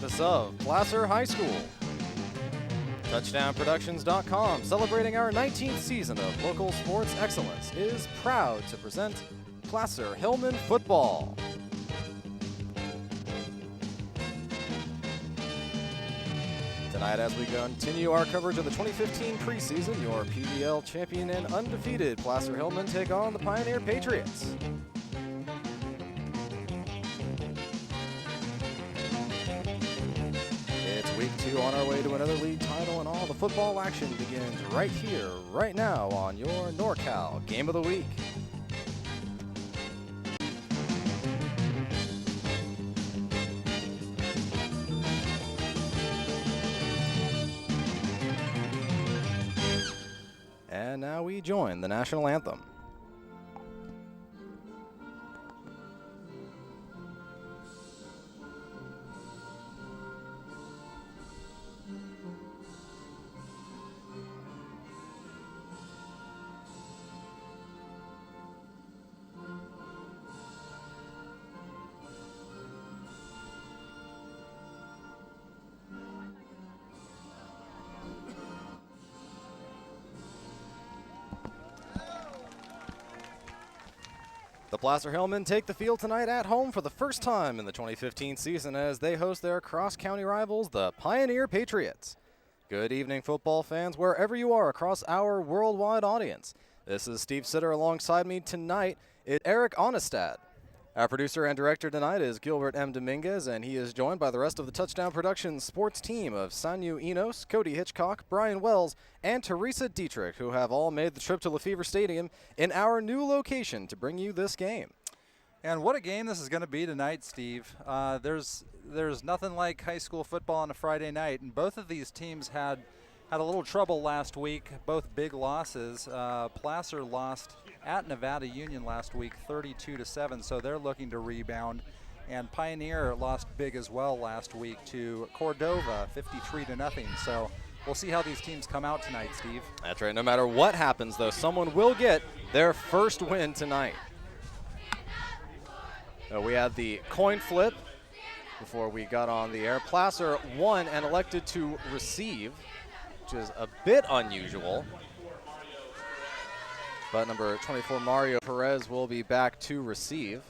campus of Placer High School. TouchdownProductions.com, celebrating our 19th season of local sports excellence, is proud to present Placer Hillmen football. Tonight, as we continue our coverage of the 2015 preseason, your PBL champion and undefeated Placer Hillmen take on the Pioneer Patriots. It's week 2 on our way to another league title, and all the football action begins right here, right now on your NorCal Game of the Week. And now we join the national anthem. The Placer Hillmen take the field tonight at home for the first time in the 2015 season as they host their cross-county rivals, the Pioneer Patriots. Good evening, football fans, wherever you are across our worldwide audience. This is Steve Sitter. Alongside me tonight is Eric Onestad. Our producer and director tonight is Gilbert M. Dominguez, and he is joined by the rest of the Touchdown Productions sports team of Sanyu Enos, Cody Hitchcock, Brian Wells, and Teresa Dietrich, who have all made the trip to Lefevre Stadium in our new location to bring you this game. And what a game this is going to be tonight, Steve. There's nothing like high school football on a Friday night, and both of these teams had a little trouble last week, both big losses. Placer lost at Nevada Union last week 32-7, so they're looking to rebound. And Pioneer lost big as well last week to Cordova 53-0. So we'll see how these teams come out tonight, Steve. That's right. No matter what happens, though, someone will get their first win tonight. We had the coin flip before we got on the air. Placer won and elected to receive, which is a bit unusual. But number 24, Mario Perez, will be back to receive.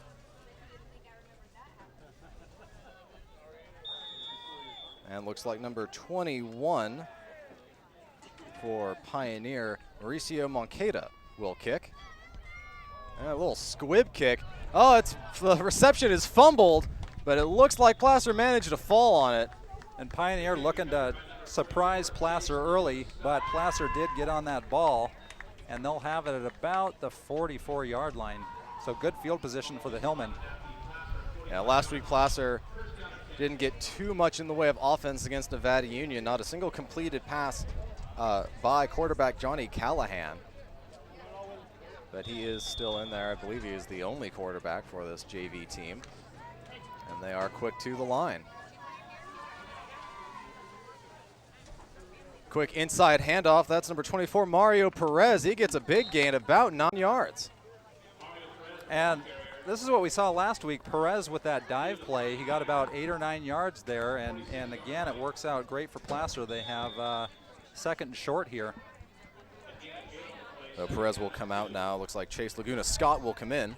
And looks like number 21 for Pioneer, Mauricio Moncada, will kick. And a little squib kick. Oh, the reception is fumbled, but it looks like Placer managed to fall on it. And Pioneer looking to surprise Placer early, but Placer did get on that ball, and they'll have it at about the 44-yard line. So good field position for the Hillmen. Yeah, last week Placer didn't get too much in the way of offense against Nevada Union. Not a single completed pass by quarterback Johnny Callahan. But he is still in there. I believe he is the only quarterback for this JV team. And they are quick to the line. Quick inside handoff. That's number 24, Mario Perez. He gets a big gain, about 9 yards. And this is what we saw last week. Perez with that dive play, he got about 8 or 9 yards there. And again, it works out great for Placer. They have second and short here. So Perez will come out now. Looks like Chase Laguna Scott will come in.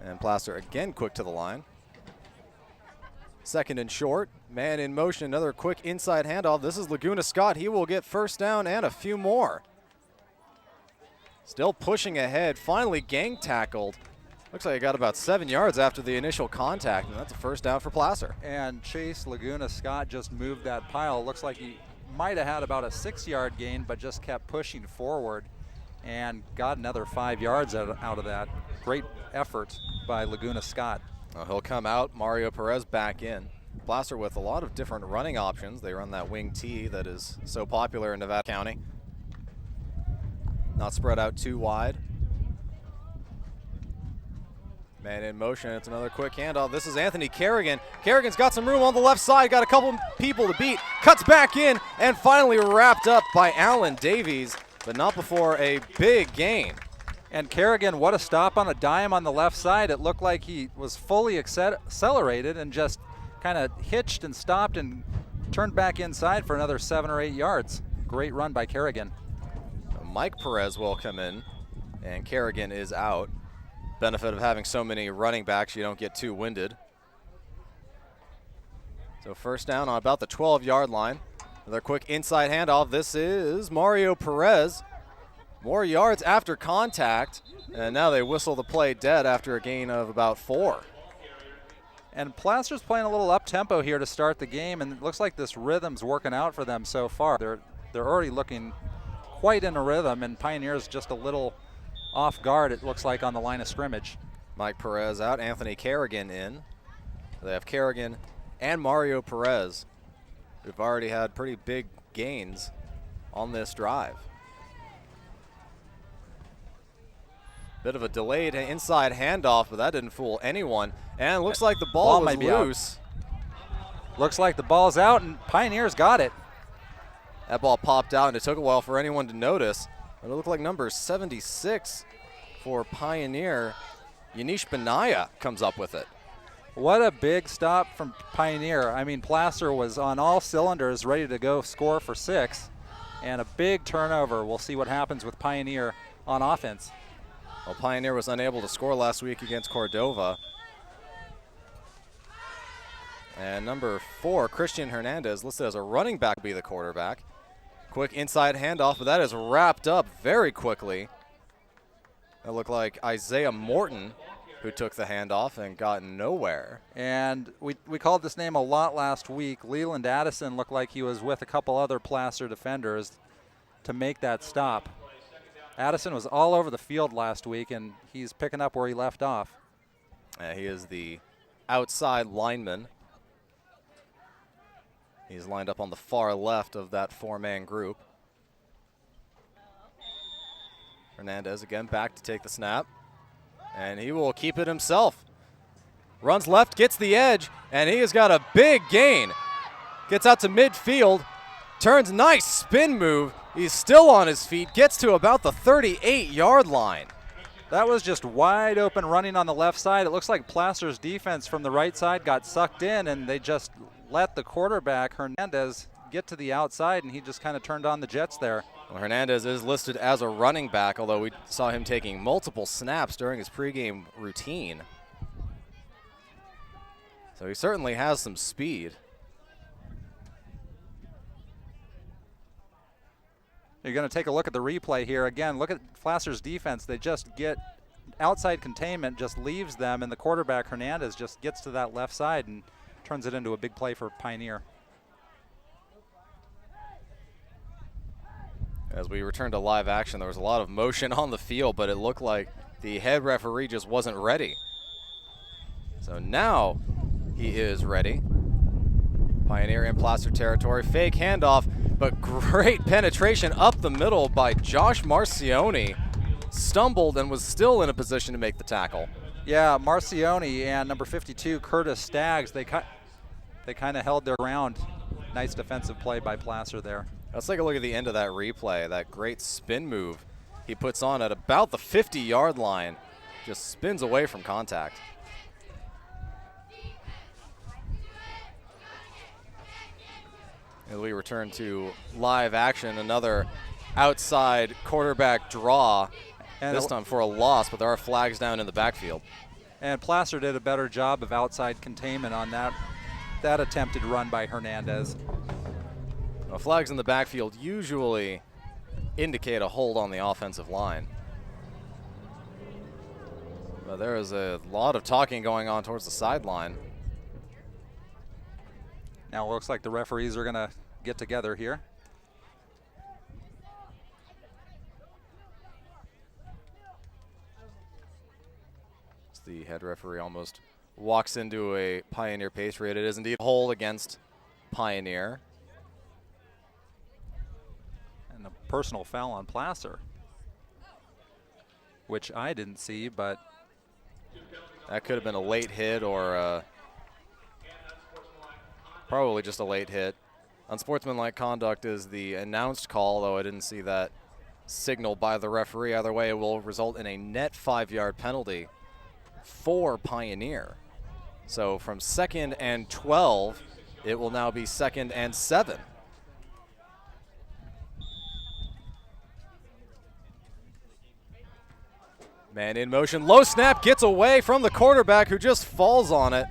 And Placer again quick to the line. Second and short, man in motion, another quick inside handoff. This is Laguna Scott. He will get first down and a few more. Still pushing ahead, finally gang tackled. Looks like he got about 7 yards after the initial contact, and that's a first down for Placer. And Chase Laguna Scott just moved that pile. Looks like he might have had about a 6-yard gain, but just kept pushing forward and got another 5 yards out of that. Great effort by Laguna Scott. Well, he'll come out, Mario Perez back in. Placer with a lot of different running options. They run that wing T that is so popular in Nevada County. Not spread out too wide. Man in motion, it's another quick handoff. This is Anthony Kerrigan. Kerrigan's got some room on the left side, got a couple people to beat, cuts back in, and finally wrapped up by Alan Davies, but not before a big gain. And Kerrigan, what a stop on a dime on the left side. It looked like he was fully accelerated and just kind of hitched and stopped and turned back inside for another 7 or 8 yards. Great run by Kerrigan. Mike Perez will come in, and Kerrigan is out. Benefit of having so many running backs, you don't get too winded. So first down on about the 12-yard line. Another quick inside handoff. This is Mario Perez. More yards after contact, and now they whistle the play dead after a gain of about 4. And Placer's playing a little up-tempo here to start the game, and it looks like this rhythm's working out for them so far. They're already looking quite in a rhythm, and Pioneer's just a little off guard, it looks like, on the line of scrimmage. Mike Perez out, Anthony Kerrigan in. They have Kerrigan and Mario Perez, who've already had pretty big gains on this drive. Bit of a delayed inside handoff, but that didn't fool anyone. And it looks like the ball was loose. Looks like the ball's out, and Pioneers got it. That ball popped out, and it took a while for anyone to notice. But it looked like number 76 for Pioneer. Yanish Benaya comes up with it. What a big stop from Pioneer. I mean, Placer was on all cylinders, ready to go score for 6. And a big turnover. We'll see what happens with Pioneer on offense. Well, Pioneer was unable to score last week against Cordova. And number 4, Christian Hernandez, listed as a running back, will be the quarterback. Quick inside handoff, but that is wrapped up very quickly. It looked like Isaiah Morton who took the handoff and got nowhere. And we called this name a lot last week. Leland Addison looked like he was with a couple other Placer defenders to make that stop. Addison was all over the field last week, and he's picking up where he left off. He is the outside lineman. He's lined up on the far left of that 4-man group. Hernandez again back to take the snap, and he will keep it himself. Runs left, gets the edge, and he has got a big gain. Gets out to midfield, turns, nice spin move. He's still on his feet, gets to about the 38-yard line. That was just wide open running on the left side. It looks like Placer's defense from the right side got sucked in, and they just let the quarterback, Hernandez, get to the outside, and he just kind of turned on the jets there. Well, Hernandez is listed as a running back, although we saw him taking multiple snaps during his pregame routine. So he certainly has some speed. You're going to take a look at the replay here. Again, look at Placer's defense. They just get outside containment, just leaves them, and the quarterback, Hernandez, just gets to that left side and turns it into a big play for Pioneer. As we return to live action, there was a lot of motion on the field, but it looked like the head referee just wasn't ready. So now he is ready. Pioneer in Placer territory, fake handoff, but great penetration up the middle by Josh Marcioni. Stumbled and was still in a position to make the tackle. Yeah, Marcioni and number 52, Curtis Staggs, they kind of held their ground. Nice defensive play by Placer there. Let's take a look at the end of that replay. That great spin move he puts on at about the 50-yard line. Just spins away from contact. As we return to live action, another outside quarterback draw, and this time for a loss, but there are flags down in the backfield. And Placer did a better job of outside containment on that attempted run by Hernandez. Well, flags in the backfield usually indicate a hold on the offensive line. But there is a lot of talking going on towards the sideline. Now it looks like the referees are going to get together here. The head referee almost walks into a Pioneer Patriot. It is indeed a hold against Pioneer. And a personal foul on Placer, which I didn't see, but that could have been a late hit or probably just a late hit. Unsportsmanlike conduct is the announced call, though I didn't see that signal by the referee. Either way, it will result in a net 5-yard penalty for Pioneer. So from 2nd and 12, it will now be 2nd and 7. Man in motion, low snap, gets away from the quarterback who just falls on it.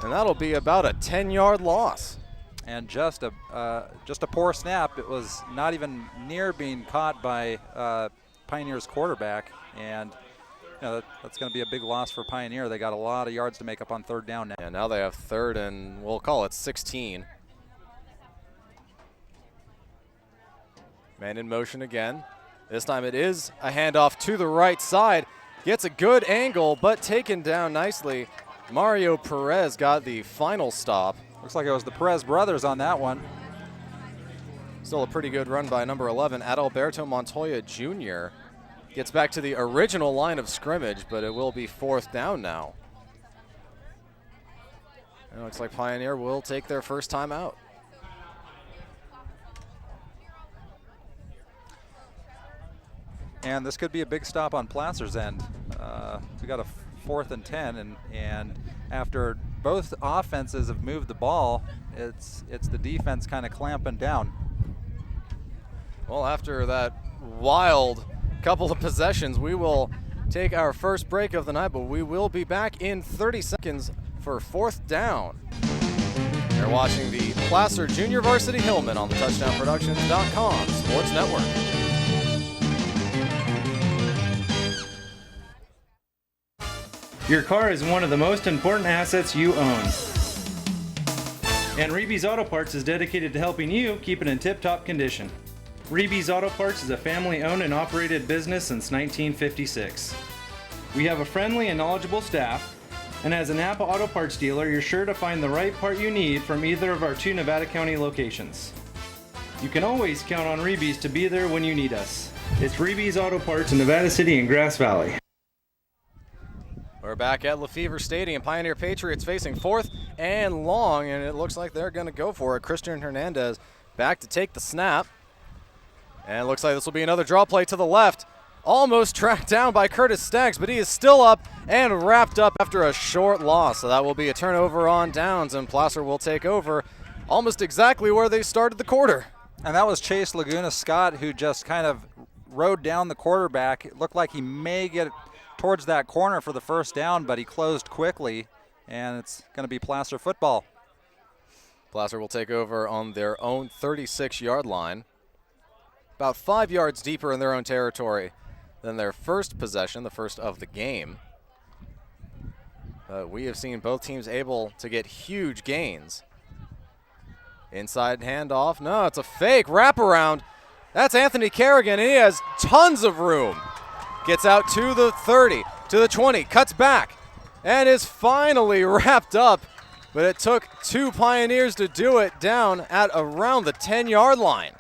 And that'll be about a 10-yard loss. And just a poor snap. It was not even near being caught by Pioneer's quarterback. And that's going to be a big loss for Pioneer. They got a lot of yards to make up on 3rd down now. And now they have 3rd and we'll call it 16. Man in motion again. This time it is a handoff to the right side. Gets a good angle, but taken down nicely. Mario Perez got the final stop. Looks like it was the Perez brothers on that one. Still a pretty good run by number 11, Adalberto Montoya Jr. Gets back to the original line of scrimmage, but it will be 4th down now. And it looks like Pioneer will take their first time out. And this could be a big stop on Placer's end. We got a 4th and 10, and after both offenses have moved the ball, it's the defense kind of clamping down. Well, after that wild couple of possessions, we will take our first break of the night, but we will be back in 30 seconds for 4th down. You're watching the Placer Junior Varsity Hillmen on the TouchdownProductions.com Sports Network. Your car is one of the most important assets you own. And Reeby's Auto Parts is dedicated to helping you keep it in tip-top condition. Reeby's Auto Parts is a family-owned and operated business since 1956. We have a friendly and knowledgeable staff, and as a Napa Auto Parts dealer, you're sure to find the right part you need from either of our 2 Nevada County locations. You can always count on Reeby's to be there when you need us. It's Reeby's Auto Parts in Nevada City and Grass Valley. We're back at Lefevre Stadium. Pioneer Patriots facing 4th and long, and it looks like they're going to go for it. Christian Hernandez back to take the snap. And it looks like this will be another draw play to the left. Almost tracked down by Curtis Staggs, but he is still up and wrapped up after a short loss. So that will be a turnover on downs, and Placer will take over almost exactly where they started the quarter. And that was Chase Laguna Scott, who just kind of rode down the quarterback. It looked like he may get towards that corner for the 1st down, but he closed quickly, and it's going to be Placer football. Placer will take over on their own 36-yard line, about 5 yards deeper in their own territory than their first possession, the first of the game. We have seen both teams able to get huge gains. Inside handoff. No, it's a fake wraparound. That's Anthony Kerrigan, and he has tons of room. Gets out to the 30, to the 20, cuts back, and is finally wrapped up. But it took 2 Pioneers to do it down at around the 10-yard line.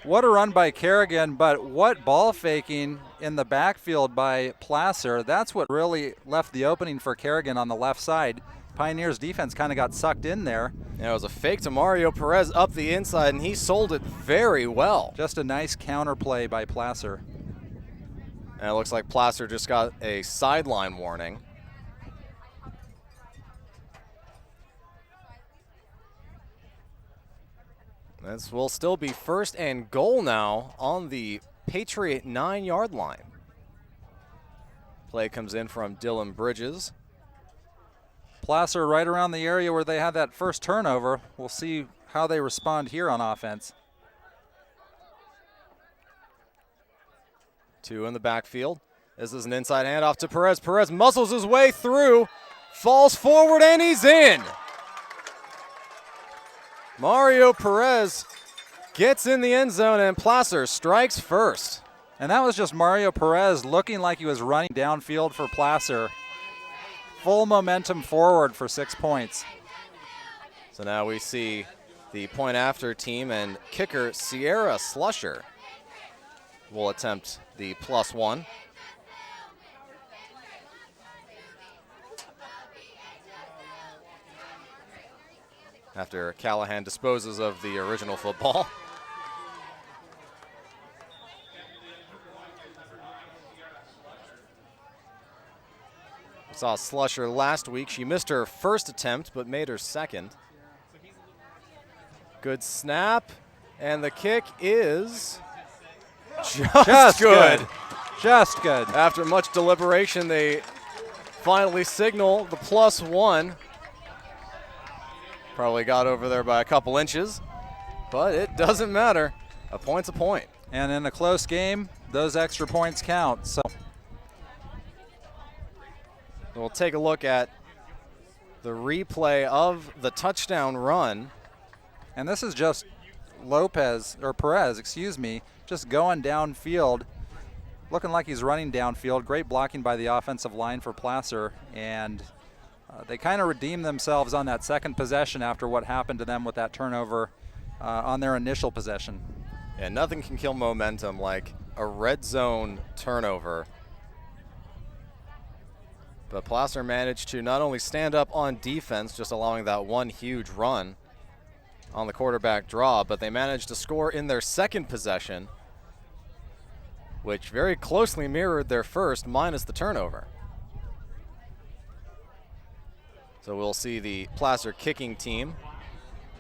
What a run by Kerrigan, but what ball faking in the backfield by Placer. That's what really left the opening for Kerrigan on the left side. Pioneers defense kind of got sucked in there. Yeah, it was a fake to Mario Perez up the inside, and he sold it very well. Just a nice counter play by Placer. And it looks like Placer just got a sideline warning. This will still be 1st and goal now on the Patriot 9-yard line. Play comes in from Dylan Bridges. Placer right around the area where they had that first turnover. We'll see how they respond here on offense. 2 in the backfield. This is an inside handoff to Perez. Perez muscles his way through, falls forward, and he's in. Mario Perez gets in the end zone, and Placer strikes first. And that was just Mario Perez looking like he was running downfield for Placer. Full momentum forward for 6 points. So now we see the point after team, and kicker Sierra Slusher will attempt the +1. After Callahan disposes of the original football. Saw Slusher last week. She missed her first attempt, but made her second. Good snap, and the kick is just good. Just good. After much deliberation, they finally signal the +1. Probably got over there by a couple inches, but it doesn't matter. A point's a point. And in a close game, those extra points count. So we'll take a look at the replay of the touchdown run. And this is just Perez, just going downfield, looking like he's running downfield. Great blocking by the offensive line for Placer, and they kind of redeemed themselves on that second possession after what happened to them with that turnover on their initial possession. And nothing can kill momentum like a red zone turnover. But Placer managed to not only stand up on defense, just allowing that one huge run on the quarterback draw, but they managed to score in their second possession, which very closely mirrored their first minus the turnover. So we'll see the Placer kicking team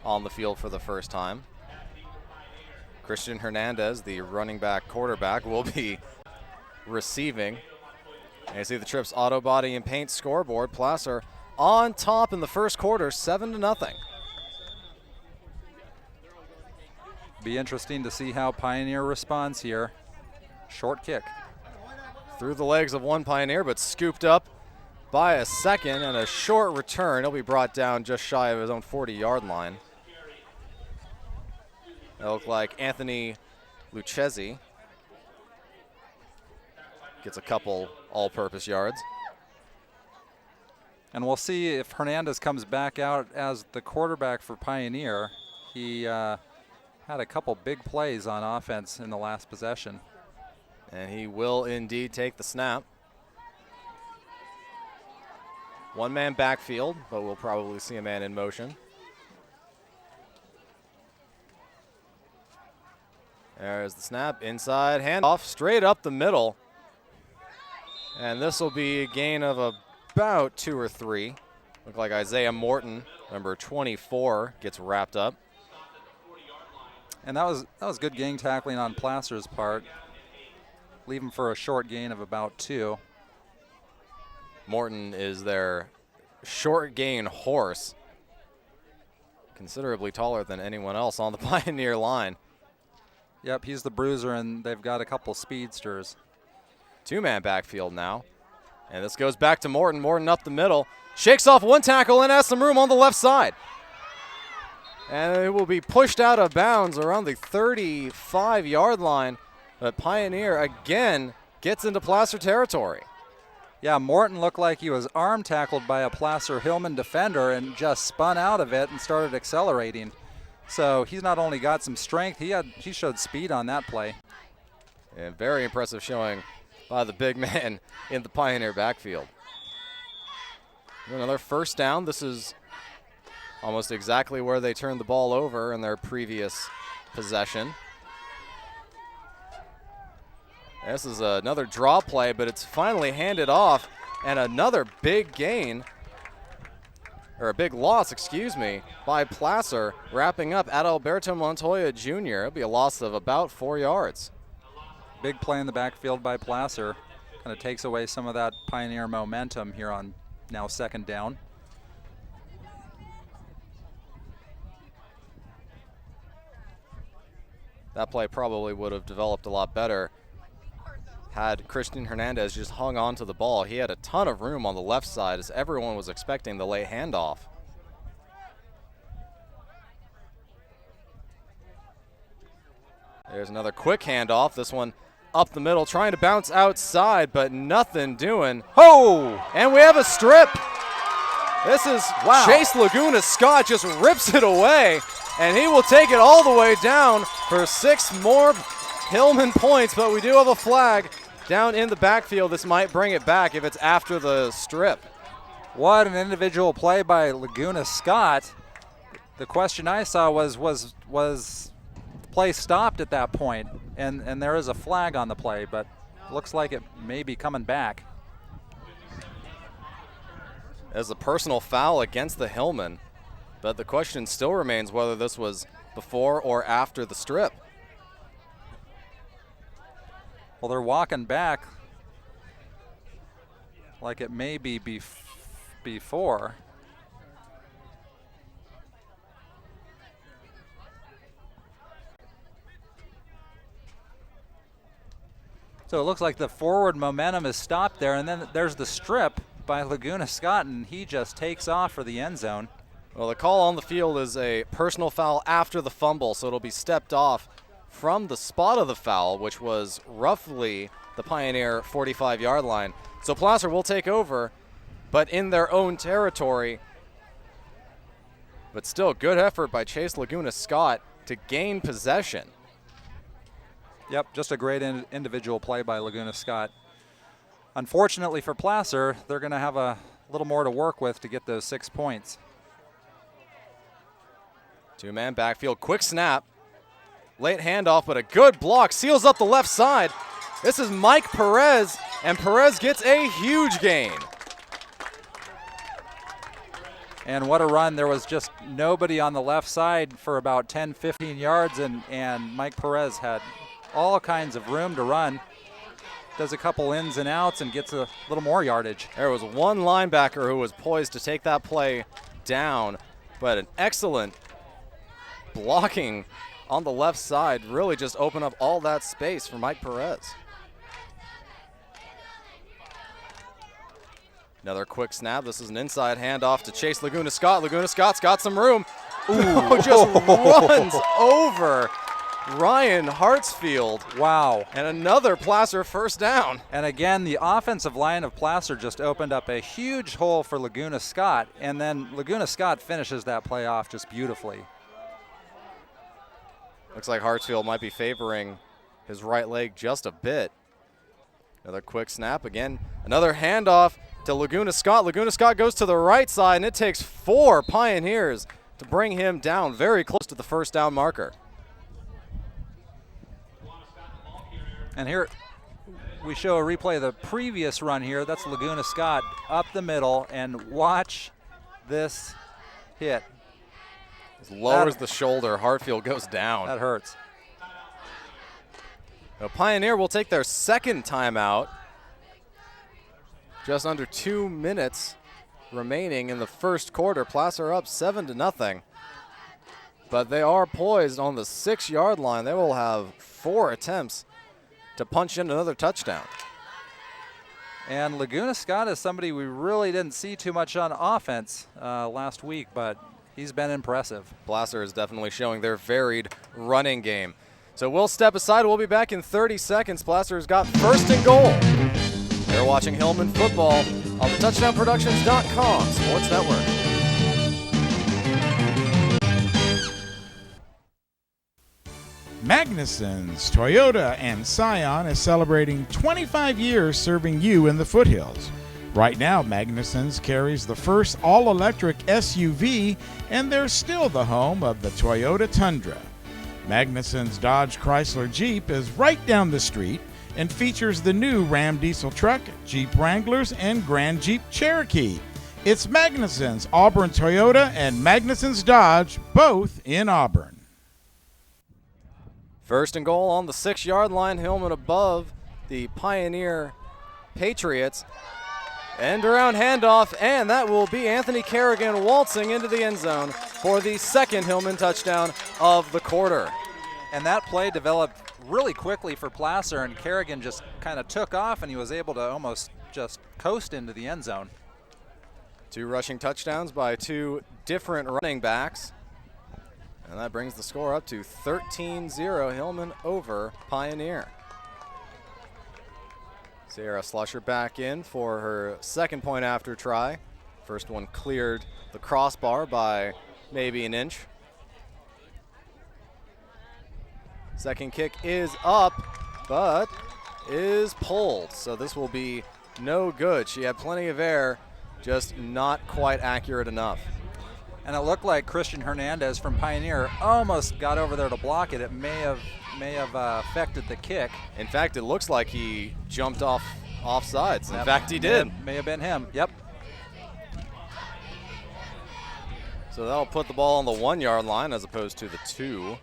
on the field for the first time. Christian Hernandez, the running back quarterback, will be receiving. And you see the Trips auto body and paint scoreboard. Placer on top in the first quarter, 7-0. Be interesting to see how Pioneer responds here. Short kick. Through the legs of one Pioneer, but scooped up by a second, and a short return. He'll be brought down just shy of his own 40-yard line. It looked like Anthony Lucchesi gets a couple all-purpose yards. And we'll see if Hernandez comes back out as the quarterback for Pioneer. He had a couple big plays on offense in the last possession. And he will indeed take the snap. One-man backfield, but we'll probably see a man in motion. There's the snap, inside, handoff, straight up the middle. And this will be a gain of about 2 or 3. Look like Isaiah Morton, number 24, gets wrapped up. And that was good gang tackling on Placer's part. Leave him for a short gain of about 2. Morton is their short gain horse. Considerably taller than anyone else on the Pioneer line. Yep, he's the bruiser, and they've got a couple speedsters. Two-man backfield now. And this goes back to Morton. Morton up the middle. Shakes off one tackle and has some room on the left side. And it will be pushed out of bounds around the 35-yard line. But Pioneer again gets into Placer territory. Yeah, Morton looked like he was arm tackled by a Placer Hillmen defender and just spun out of it and started accelerating. So he's not only got some strength, he showed speed on that play. And very impressive showing by the big man in the Pioneer backfield. Another first down. This is almost exactly where they turned the ball over in their previous possession. This is another draw play, but it's finally handed off, and another big gain, or a big loss, excuse me, by Placer, wrapping up Adalberto Montoya Jr. It'll be a loss of about 4 yards. Big play in the backfield by Placer. Kind of takes away some of that Pioneer momentum here on now second down. That play probably would have developed a lot better had Christian Hernandez just hung on to the ball. He had a ton of room on the left side as everyone was expecting the late handoff. There's another quick handoff. This one up the middle, trying to bounce outside, but nothing doing. Oh! And we have a strip. This is Chase Laguna Scott just rips it away, and he will take it all the way down for 6 more Hillmen points, but we do have a flag down in the backfield. This might bring it back if it's after the strip. What an individual play by Laguna Scott. The question I saw was the play stopped at that point, and there is a flag on the play, but looks like it may be coming back. as a personal foul against the Hillmen. But the question still remains whether this was before or after the strip. Well, they're walking back like it may be before. So it looks like the forward momentum is stopped there, and then there's the strip by Laguna Scott, and he just takes off for the end zone. Well, the call on the field is a personal foul after the fumble, so it'll be stepped off from the spot of the foul, which was roughly the Pioneer 45-yard line. So Placer will take over, but in their own territory. But still, good effort by Chase Laguna Scott to gain possession. Yep, just a great individual play by Laguna Scott. Unfortunately for Placer, they're going to have a little more to work with to get those 6 points. Two-man backfield, quick snap. Late handoff, but a good block. Seals up the left side. This is Mike Perez, and Perez gets a huge gain. And what a run. There was just nobody on the left side for about 10, 15 yards, and Mike Perez had all kinds of room to run. Does a couple ins and outs and gets a little more yardage. There was one linebacker who was poised to take that play down, but an excellent blocking on the left side really just opened up all that space for Mike Perez. Another quick snap. This is an inside handoff to Chase Laguna Scott. Laguna Scott's got some room. Ooh, just runs over Ryan Hartsfield. Wow. And another Placer first down. And again, the offensive line of Placer just opened up a huge hole for Laguna Scott, and then Laguna Scott finishes that play off just beautifully. Looks like Hartsfield might be favoring his right leg just a bit. Another quick snap. Again, another handoff to Laguna Scott. Laguna Scott goes to the right side, and it takes 4 Pioneers to bring him down very close to the first down marker. And here we show a replay of the previous run here. That's Laguna Scott up the middle, and watch this hit. Lowers the shoulder. Hartfield goes down. That hurts. Now Pioneer will take their second timeout. Just under 2 minutes remaining in the first quarter. Placer up 7-0. But they are poised on the 6-yard line. They will have 4 attempts to punch in another touchdown. And Laguna Scott is somebody we really didn't see too much on offense last week, but he's been impressive. Placer is definitely showing their varied running game. So we'll step aside. We'll be back in 30 seconds. Placer's got first and goal. They're watching Hillmen football on the TouchdownProductions.com Sports Network. Magnuson's Toyota and Scion is celebrating 25 years serving you in the foothills. Right now, Magnuson's carries the first all-electric SUV, and they're still the home of the Toyota Tundra. Magnuson's Dodge Chrysler Jeep is right down the street and features the new Ram diesel truck, Jeep Wranglers, and Grand Jeep Cherokee. It's Magnuson's Auburn Toyota and Magnuson's Dodge, both in Auburn. First and goal on the 6-yard line. Hillmen above the Pioneer Patriots. End around handoff, and that will be Anthony Kerrigan waltzing into the end zone for the second Hillmen touchdown of the quarter. And that play developed really quickly for Placer, and Kerrigan just kind of took off, and he was able to almost just coast into the end zone. 2 rushing touchdowns by 2 different running backs. And that brings the score up to 13-0, Hillmen over Pioneer. Sierra Slusher back in for her second point after try. First one cleared the crossbar by maybe an inch. Second kick is up, but is pulled. So this will be no good. She had plenty of air, just not quite accurate enough. And it looked like Christian Hernandez from Pioneer almost got over there to block it. It may have affected the kick. In fact, it looks like he jumped offsides. In fact, he did. May have been him. Yep. So that'll put the ball on the 1 yard line as opposed to the 2.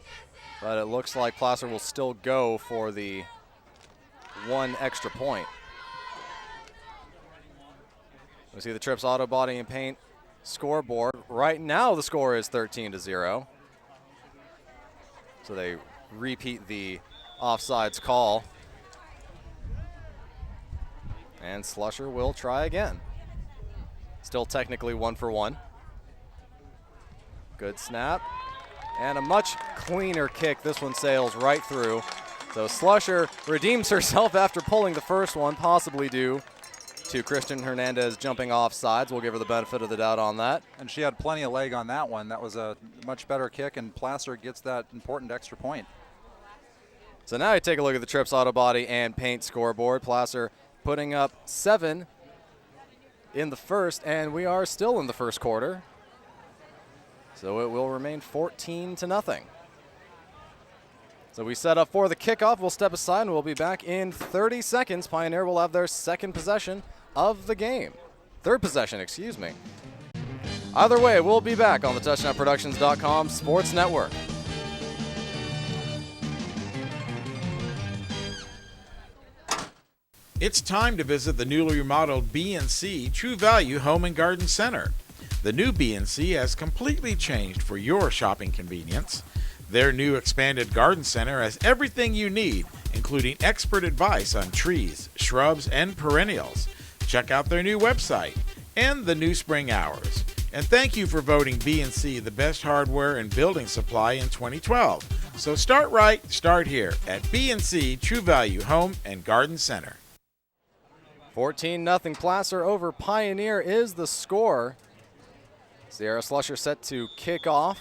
But it looks like Placer will still go for the 1 extra point. We see the Trips Auto Body and Paint scoreboard. Right now the score is 13-0. So they repeat the offsides call. And Slusher will try again. Still technically 1 for 1. Good snap. And a much cleaner kick. This one sails right through. So Slusher redeems herself after pulling the first one, possibly due to Kristen Hernandez jumping off sides. We'll give her the benefit of the doubt on that. And she had plenty of leg on that one. That was a much better kick, and Placer gets that important extra point. So now you take a look at the Trips Auto Body and Paint scoreboard. Placer putting up 7 in the first, and we are still in the first quarter. So it will remain 14-0. So we set up for the kickoff. We'll step aside and we'll be back in 30 seconds. Pioneer will have their second possession of the game. Third possession, excuse me. Either way, we'll be back on the TouchdownProductions.com Sports Network. It's time to visit the newly remodeled B&C True Value Home and Garden Center. The new B&C has completely changed for your shopping convenience. Their new expanded garden center has everything you need, including expert advice on trees, shrubs, and perennials. Check out their new website and the new spring hours. And thank you for voting B&C the best hardware and building supply in 2012. So start right, start here at B&C True Value Home and Garden Center. 14-0 Placer over Pioneer is the score. Sierra Slusher set to kick off.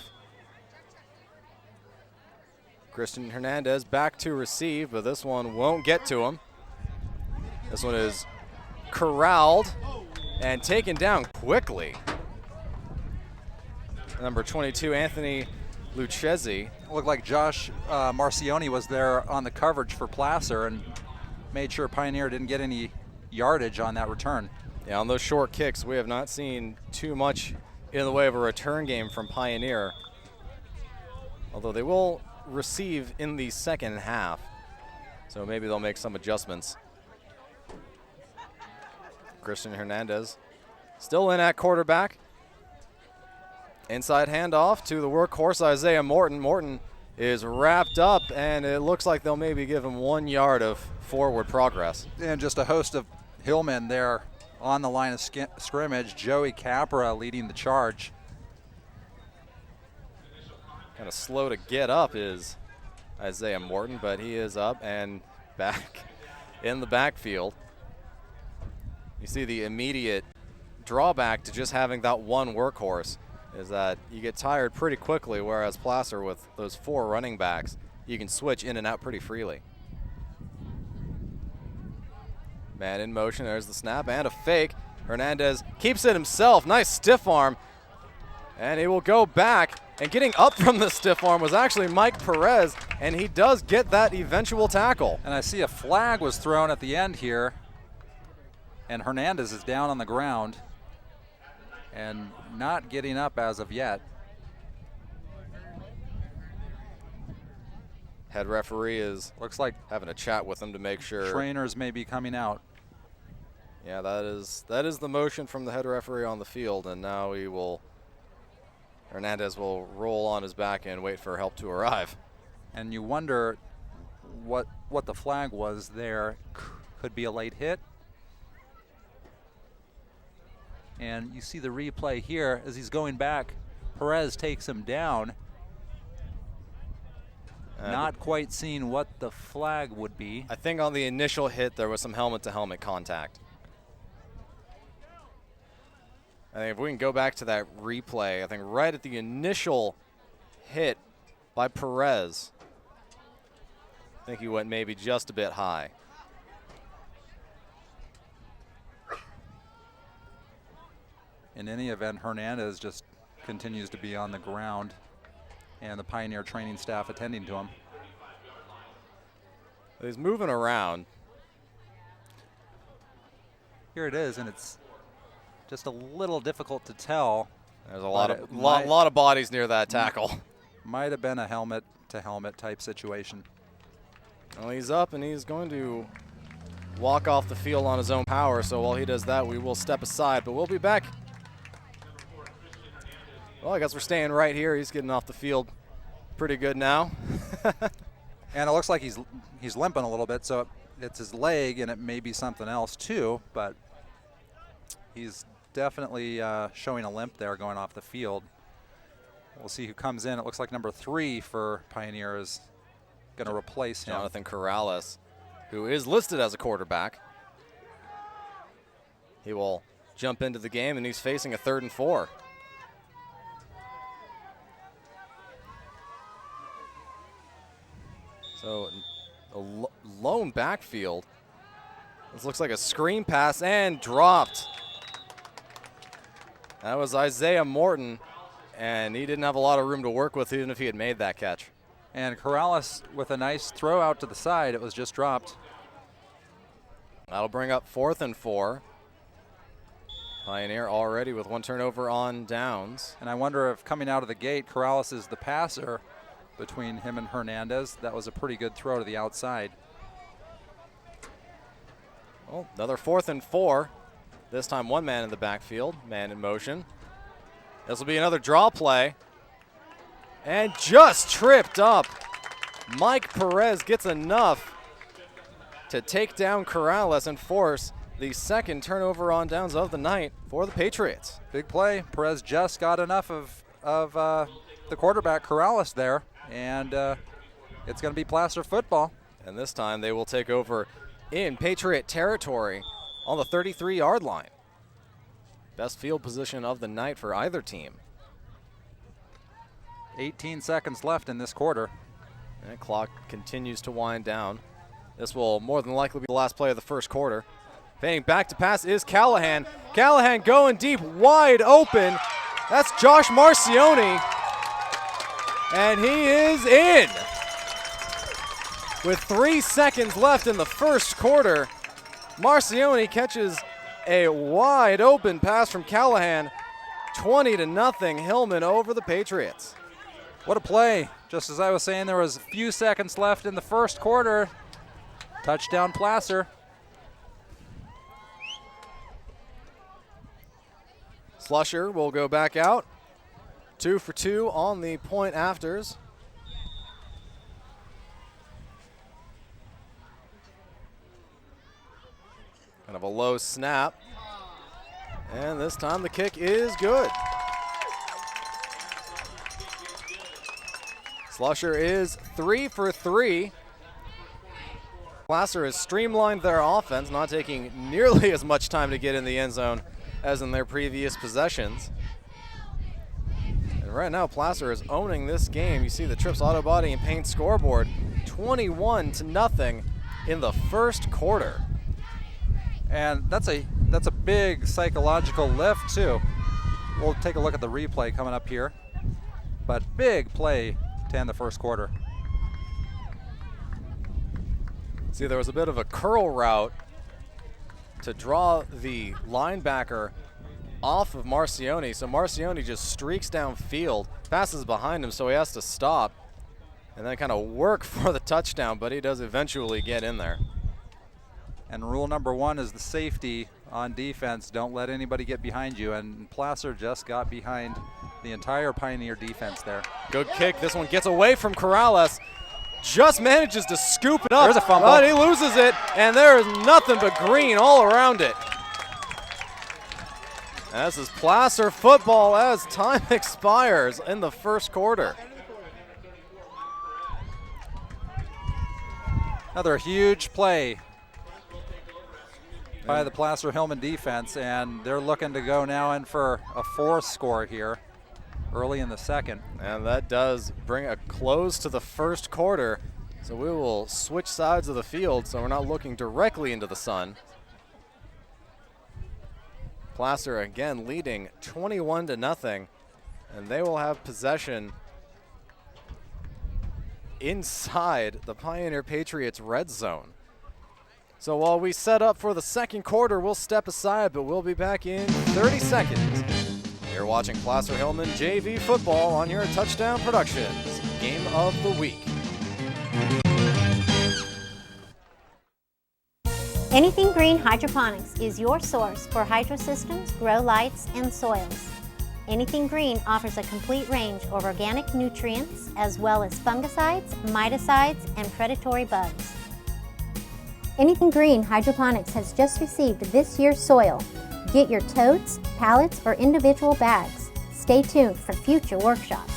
Christian Hernandez back to receive, but this one won't get to him. This one is corralled and taken down quickly. Number 22, Anthony Lucchesi. Looked like Josh Marcioni was there on the coverage for Placer and made sure Pioneer didn't get any yardage on that return. Yeah, on those short kicks, we have not seen too much in the way of a return game from Pioneer. Although they will receive in the second half, so maybe they'll make some adjustments. Christian Hernandez still in at quarterback. Inside handoff to the workhorse Isaiah Morton. Morton is wrapped up, and it looks like they'll maybe give him 1 yard of forward progress. And just a host of Hillmen there on the line of scrimmage. Joey Capra leading the charge. Kind of slow to get up is Isaiah Morton, but he is up and back in the backfield. You see the immediate drawback to just having that one workhorse is that you get tired pretty quickly, whereas Placer with those 4 running backs, you can switch in and out pretty freely. Man in motion, there's the snap and a fake. Hernandez keeps it himself, nice stiff arm, and he will go back. And getting up from the stiff arm was actually Mike Perez, and he does get that eventual tackle. And I see a flag was thrown at the end here, and Hernandez is down on the ground and not getting up as of yet. Head referee is looks like having a chat with him to make sure. Trainers may be coming out. Yeah, that is the motion from the head referee on the field, and now Hernandez will roll on his back and wait for help to arrive. And you wonder what the flag was there. Could be a late hit. And you see the replay here as he's going back. Perez takes him down. Not quite seeing what the flag would be. I think on the initial hit there was some helmet-to-helmet contact. I think if we can go back to that replay, I think right at the initial hit by Perez, I think he went maybe just a bit high. In any event, Hernandez just continues to be on the ground, and the Pioneer training staff attending to him. He's moving around. Here it is, and it's just a little difficult to tell There's a lot of bodies near that tackle. Might have been a helmet-to-helmet type situation. Well, he's up, and he's going to walk off the field on his own power. So while he does that, we will step aside, but we'll be back. Well, I guess we're staying right here. He's getting off the field pretty good now. And it looks like he's limping a little bit, so it's his leg, and it may be something else too, but he's definitely showing a limp there going off the field. We'll see who comes in. It looks like number 3 for Pioneer is going to replace him. Jonathan Corrales, who is listed as a quarterback. He will jump into the game, and he's facing a 3rd and 4. So a lone backfield. This looks like a screen pass and dropped. That was Isaiah Morton, and he didn't have a lot of room to work with even if he had made that catch. And Corrales with a nice throw out to the side. It was just dropped. That'll bring up 4th and 4. Pioneer already with 1 turnover on downs. And I wonder if coming out of the gate, Corrales is the passer between him and Hernandez. That was a pretty good throw to the outside. Well, another 4th and 4. This time 1 man in the backfield, man in motion. This will be another draw play. And just tripped up. Mike Perez gets enough to take down Corrales and force the 2nd turnover on downs of the night for the Patriots. Big play. Perez just got enough of the quarterback Corrales there, and it's going to be Placer football. And this time they will take over in Patriot territory on the 33-yard line. Best field position of the night for either team. 18 seconds left in this quarter. And clock continues to wind down. This will more than likely be the last play of the first quarter. Fading back to pass is Callahan. Callahan going deep, wide open. That's Josh Marcioni. And he is in. With 3 seconds left in the first quarter, Marcioni catches a wide open pass from Callahan. 20-0 Hillmen over the Patriots. What a play. Just as I was saying, there was a few seconds left in the first quarter. Touchdown Placer. Slusher will go back out. 2 for 2 on the point afters. Kind of a low snap. And this time the kick is good. Slusher is 3 for 3. Placer has streamlined their offense, not taking nearly as much time to get in the end zone as in their previous possessions. And right now, Placer is owning this game. You see the Trips Auto Body and Paint scoreboard, 21-0 in the first quarter. And that's a big psychological lift too. We'll take a look at the replay coming up here. But big play to end the first quarter. See, there was a bit of a curl route to draw the linebacker off of Marcioni. So Marcioni just streaks downfield, passes behind him, so he has to stop and then kind of work for the touchdown, but he does eventually get in there. And rule number 1 is the safety on defense. Don't let anybody get behind you. And Placer just got behind the entire Pioneer defense there. Good kick. This one gets away from Corrales. Just manages to scoop it up. There's a fumble. But he loses it, and there is nothing but green all around it. This is Placer football as time expires in the first quarter. Another huge play by the Placer Hillmen defense, and they're looking to go now in for a 4th score here early in the second. And that does bring a close to the first quarter. So we will switch sides of the field so we're not looking directly into the sun. Placer again leading 21-0, and they will have possession inside the Pioneer Patriots red zone. So while we set up for the second quarter, we'll step aside, but we'll be back in 30 seconds. You're watching Placer Hillmen JV football on your Touchdown Productions Game of the Week. Anything Green Hydroponics is your source for hydro systems, grow lights, and soils. Anything Green offers a complete range of organic nutrients as well as fungicides, miticides, and predatory bugs. Anything Green Hydroponics has just received this year's soil. Get your totes, pallets, or individual bags. Stay tuned for future workshops.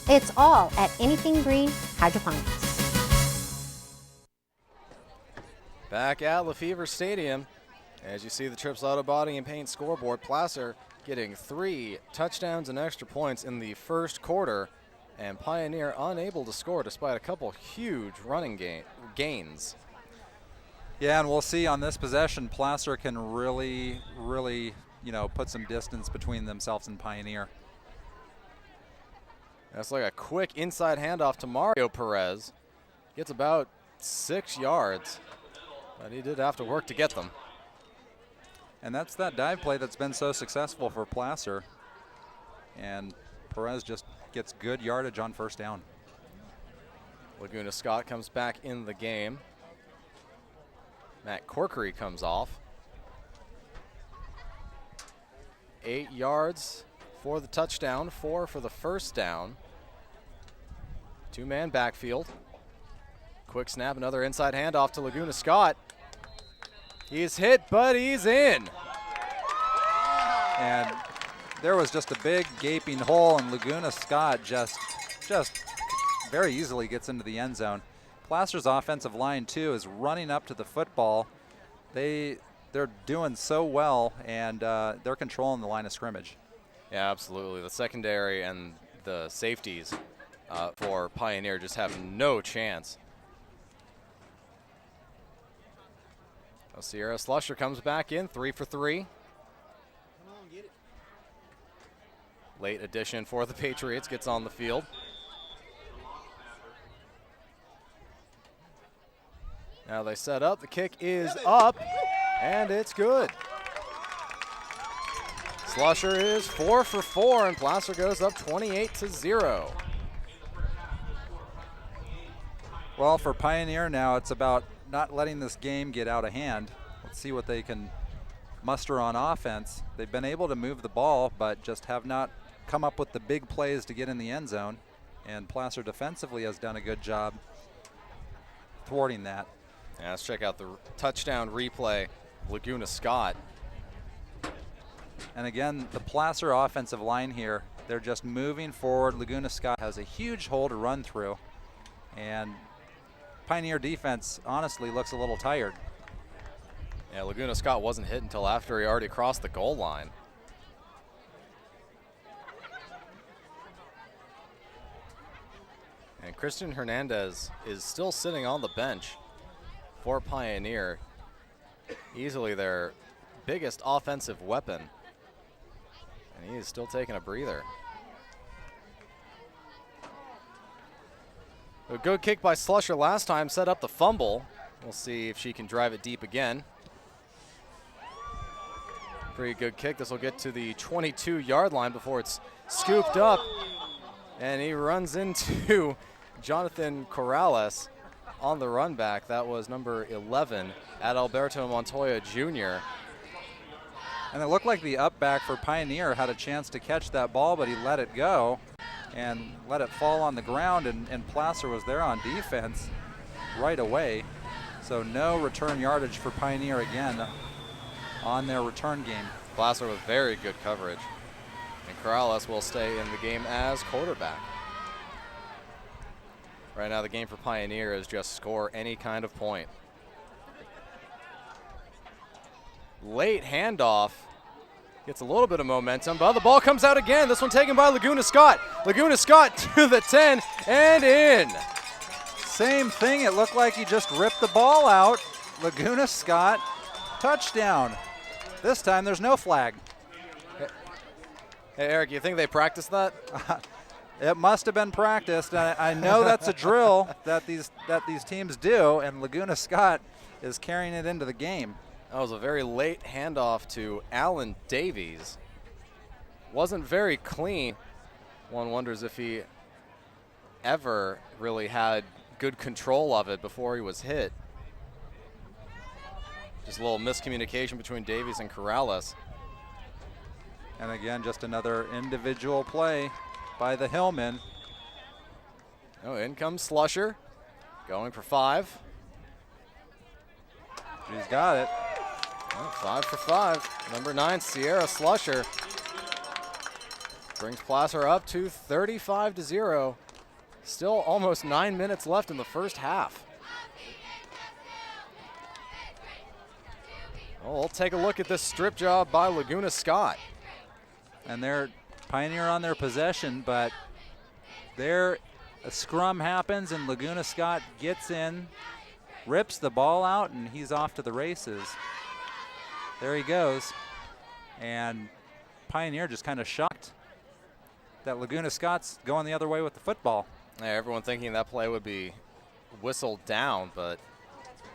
It's all at Anything Green Hydroponics. Back at Lefevre Stadium, as you see the Trips Auto Body and Paint scoreboard, Placer getting 3 touchdowns and extra points in the first quarter, and Pioneer unable to score despite a couple huge running gains. Yeah, and we'll see on this possession, Placer can really, put some distance between themselves and Pioneer. That's like a quick inside handoff to Mario Perez. Gets about 6 yards, but he did have to work to get them. And that's that dive play that's been so successful for Placer. And Perez just gets good yardage on first down. Laguna Scott comes back in the game. Matt Corkery comes off. 8 yards for the touchdown, 4 for the first down. 2-man backfield. Quick snap, another inside handoff to Laguna Scott. He's hit, but he's in. And there was just a big gaping hole, and Laguna Scott just very easily gets into the end zone. Placer's offensive line, too, is running up to the football. They're doing so well, and they're controlling the line of scrimmage. Yeah, absolutely. The secondary and the safeties for Pioneer just have no chance. Sierra Slusher comes back in, 3 for 3. Come on, get it. Late addition for the Patriots gets on the field. Now they set up, the kick is up, and it's good. Slusher is 4 for 4, and Placer goes up 28-0. Well, for Pioneer now, it's about not letting this game get out of hand. Let's see what they can muster on offense. They've been able to move the ball, but just have not come up with the big plays to get in the end zone. And Placer defensively has done a good job thwarting that. Yeah, let's check out the touchdown replay of Laguna Scott. And again, the Placer offensive line here, they're just moving forward. Laguna Scott has a huge hole to run through. And Pioneer defense honestly looks a little tired. Yeah, Laguna Scott wasn't hit until after he already crossed the goal line. And Christian Hernandez is still sitting on the bench for Pioneer. Easily their biggest offensive weapon. And he is still taking a breather. A good kick by Slusher last time, set up the fumble. We'll see if she can drive it deep again. Pretty good kick. This will get to the 22-yard line before it's scooped up. And he runs into Jonathan Corrales on the run back. That was number 11, Adalberto Montoya Jr. And it looked like the up back for Pioneer had a chance to catch that ball, but he let it go and let it fall on the ground, and Placer was there on defense right away. So no return yardage for Pioneer again on their return game. Placer with very good coverage. And Corrales will stay in the game as quarterback. Right now the game for Pioneer is just score any kind of point. Late handoff. Gets a little bit of momentum, but the ball comes out again. This one taken by Laguna Scott. Laguna Scott to the 10 and in. Same thing, it looked like he just ripped the ball out. Laguna Scott, touchdown. This time there's no flag. Hey Eric, you think they practiced that? It must have been practiced. I know that's a drill that these teams do, and Laguna Scott is carrying it into the game. That was a very late handoff to Alan Davies. wasn't very clean. One wonders if he ever really had good control of it before he was hit. Just a little miscommunication between Davies and Corrales. And again, just another individual play by the Hillmen. Oh, in comes Slusher, going for 5. She's got it. Oh, 5 for 5. Number 9, Sierra Slusher, brings Placer up to 35-0. Still almost 9 minutes left in the first half. Well, we'll take a look at this strip job by Laguna Scott. And they're Pioneer on their possession, but there a scrum happens and Laguna Scott gets in, rips the ball out, and he's off to the races. There he goes. And Pioneer just kind of shocked that Laguna Scott's going the other way with the football. Yeah, everyone thinking that play would be whistled down, but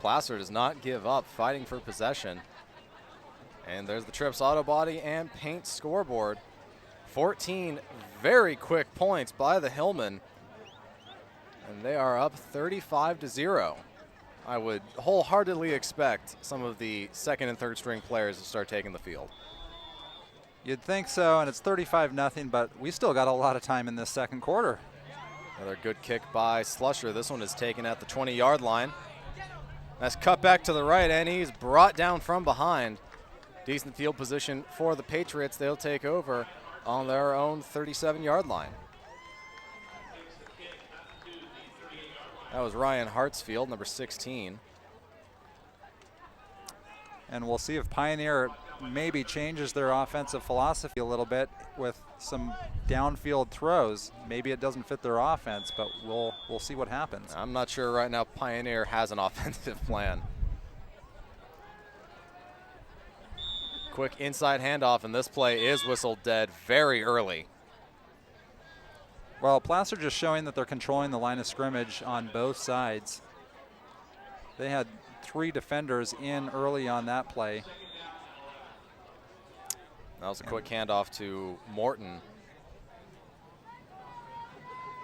Placer does not give up, fighting for possession. And there's the Trips Auto Body and Paint scoreboard. 14 very quick points by the Hillmen, and they are up 35-0. I would wholeheartedly expect some of the second and third string players to start taking the field. You'd think so, and it's 35-0, but we still got a lot of time in this second quarter. Another good kick by Slusher. This one is taken at the 20-yard line. That's cut back to the right, and he's brought down from behind. Decent field position for the Patriots. They'll take over on their own 37-yard line. That was Ryan Hartsfield, number 16. And we'll see if Pioneer maybe changes their offensive philosophy a little bit with some downfield throws. Maybe it doesn't fit their offense, but we'll see what happens. I'm not sure right now Pioneer has an offensive plan. Quick inside handoff, and this play is whistled dead very early. Well, Placer just showing that they're controlling the line of scrimmage on both sides. They had 3 defenders in early on that play. That was a quick handoff to Morton.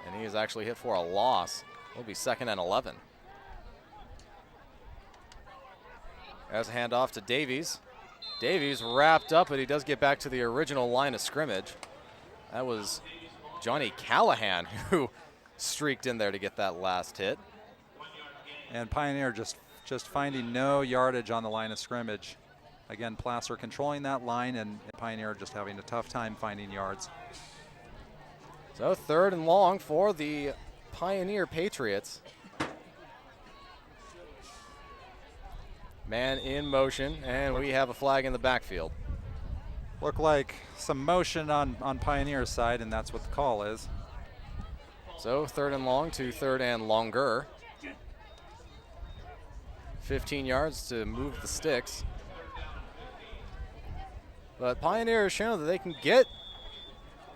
And he is actually hit for a loss. It'll be 2nd and 11. As a handoff to Davies. Davies wrapped up, but he does get back to the original line of scrimmage. That was Johnny Callahan who streaked in there to get that last hit. And Pioneer just finding no yardage on the line of scrimmage. Again, Placer controlling that line, and Pioneer just having a tough time finding yards. So 3rd and long for the Pioneer Patriots. Man in motion, and we have a flag in the backfield. Look like some motion on Pioneer's side, and that's what the call is. So 3rd and long to 3rd and longer. 15 yards to move the sticks. But Pioneer has shown that they can get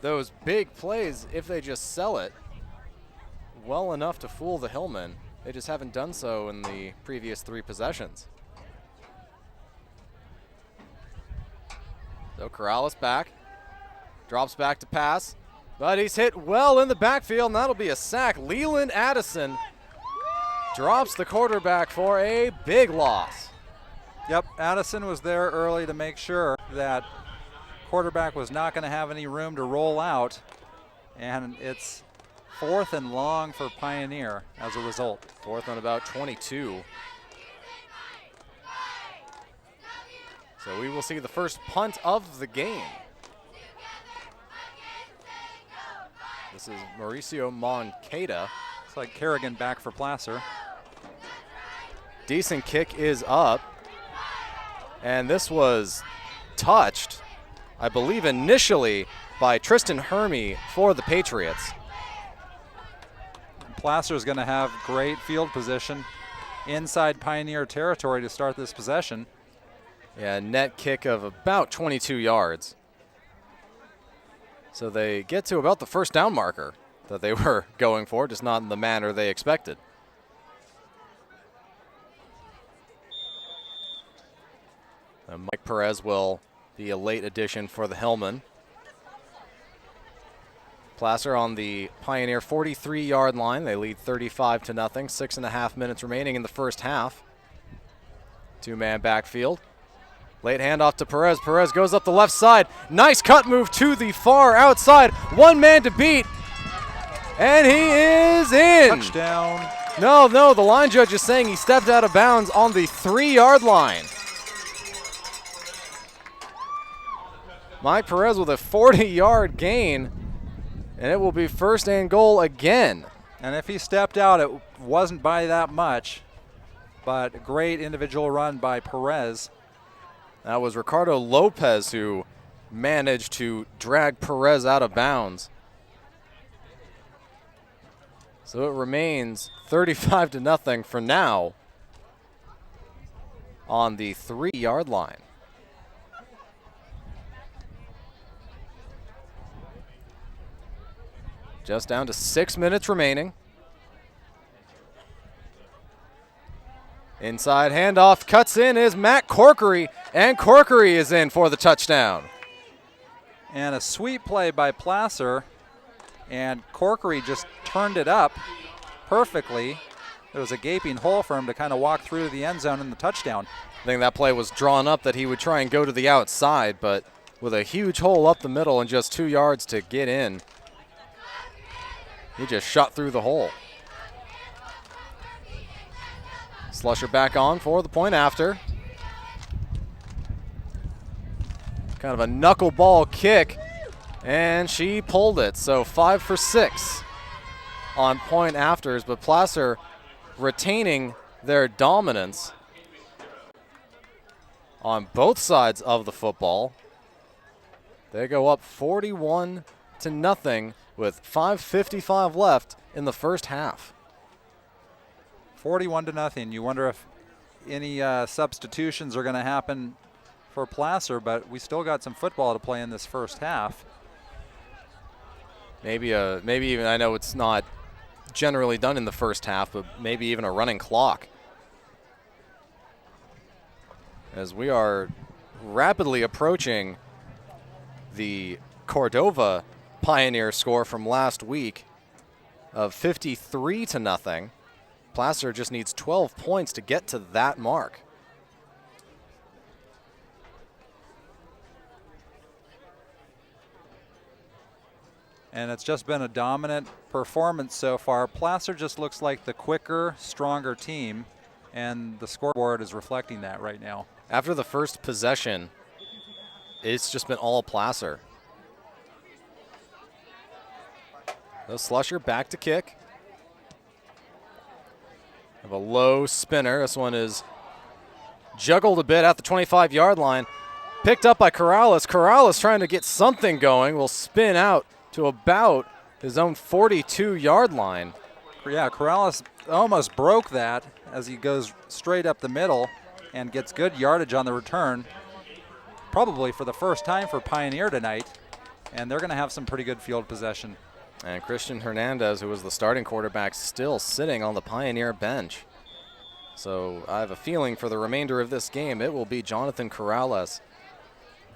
those big plays if they just sell it well enough to fool the Hillmen. They just haven't done so in the previous 3 possessions. So Corrales back, drops back to pass, but he's hit well in the backfield, and that'll be a sack. Leland Addison drops the quarterback for a big loss. Yep, Addison was there early to make sure that quarterback was not going to have any room to roll out, and it's 4th and long for Pioneer as a result. 4th and about 22. So we will see the first punt of the game. This is Mauricio Moncada. It's like Kerrigan back for Placer. Decent kick is up. And this was touched, I believe, initially by Tristan Hermey for the Patriots. Placer's going to have great field position inside Pioneer territory to start this possession. Yeah, net kick of about 22 yards. So they get to about the first down marker that they were going for, just not in the manner they expected. Mike Perez will be a late addition for the Hillmen. Placer on the Pioneer 43-yard line. They lead 35-0. 6.5 minutes remaining in the first half. Two-man backfield. Late handoff to Perez. Perez goes up the left side. Nice cut move to the far outside. One man to beat. And he is in. Touchdown. No, the line judge is saying he stepped out of bounds on the 3-yard line. Mike Perez with a 40-yard gain, and it will be first and goal again. And if he stepped out, it wasn't by that much, but a great individual run by Perez. That was Ricardo Lopez who managed to drag Perez out of bounds. So it remains 35-0 for now on the 3-yard line. Just down to 6 minutes remaining. Inside handoff, cuts in is Matt Corkery, and Corkery is in for the touchdown. And a sweep play by Placer, and Corkery just turned it up perfectly. There was a gaping hole for him to kind of walk through the end zone in the touchdown. I think that play was drawn up that he would try and go to the outside, but with a huge hole up the middle and just 2 yards to get in, he just shot through the hole. Slusher back on for the point after. Kind of a knuckleball kick, and she pulled it. So 5 for 6 on point afters, but Placer retaining their dominance on both sides of the football. They go up 41-0 with 5:55 left in the first half. 41-0. You wonder if any substitutions are going to happen for Placer, but we still got some football to play in this first half. Maybe even, I know it's not generally done in the first half, but maybe even a running clock. As we are rapidly approaching the Cordova Pioneer score from last week of 53-0. Placer just needs 12 points to get to that mark. And it's just been a dominant performance so far. Placer just looks like the quicker, stronger team, and the scoreboard is reflecting that right now. After the first possession, it's just been all Placer. So Slusher back to kick. Have a low spinner. This one is juggled a bit at the 25-yard line. Picked up by Corrales. Corrales trying to get something going. Will spin out to about his own 42-yard line. Yeah, Corrales almost broke that as he goes straight up the middle and gets good yardage on the return. Probably for the first time for Pioneer tonight. And they're going to have some pretty good field possession. And Christian Hernandez, who was the starting quarterback, still sitting on the Pioneer bench. So I have a feeling for the remainder of this game, it will be Jonathan Corrales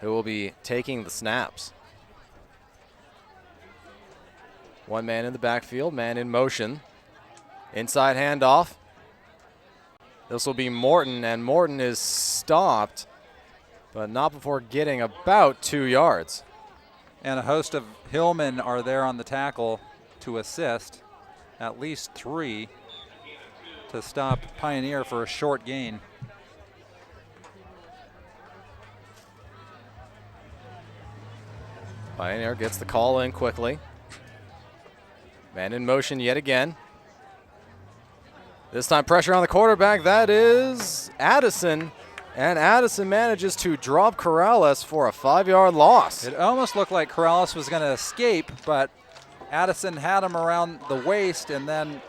who will be taking the snaps. One man in the backfield, man in motion. Inside handoff. This will be Morton, and Morton is stopped, but not before getting about 2 yards. And a host of Hillmen are there on the tackle to assist, at least 3, to stop Pioneer for a short gain. Pioneer gets the call in quickly. Man in motion yet again. This time pressure on the quarterback. That is Addison. And Addison manages to drop Corrales for a 5-yard loss. It almost looked like Corrales was going to escape, but Addison had him around the waist and then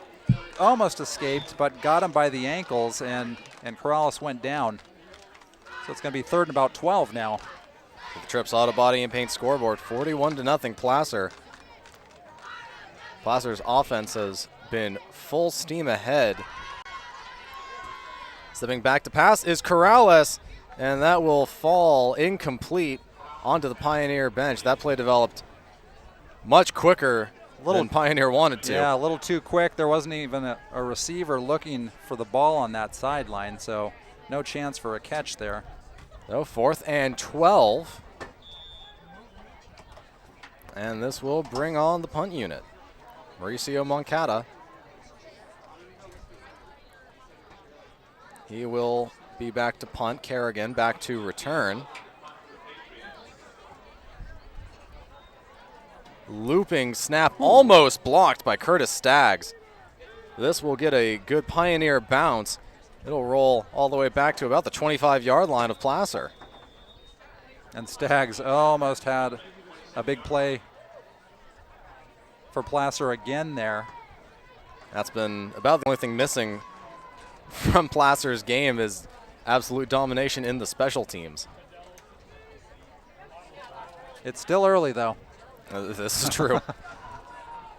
almost escaped, but got him by the ankles, and Corrales went down. So it's going to be 3rd and about 12 now. The Trips Auto Body and Paint scoreboard, 41-0 Placer. Placer's offense has been full steam ahead. Stepping back to pass is Corrales, and that will fall incomplete onto the Pioneer bench. That play developed much quicker than Pioneer wanted to. Yeah, a little too quick. There wasn't even a receiver looking for the ball on that sideline, so no chance for a catch there. So 4th and 12. And this will bring on the punt unit. Mauricio Moncada. He will be back to punt. Kerrigan back to return. Looping snap almost blocked by Curtis Staggs. This will get a good Pioneer bounce. It'll roll all the way back to about the 25-yard line of Placer. And Staggs almost had a big play for Placer again there. That's been about the only thing missing from Placer's game is absolute domination in the special teams. It's still early, though. This is true.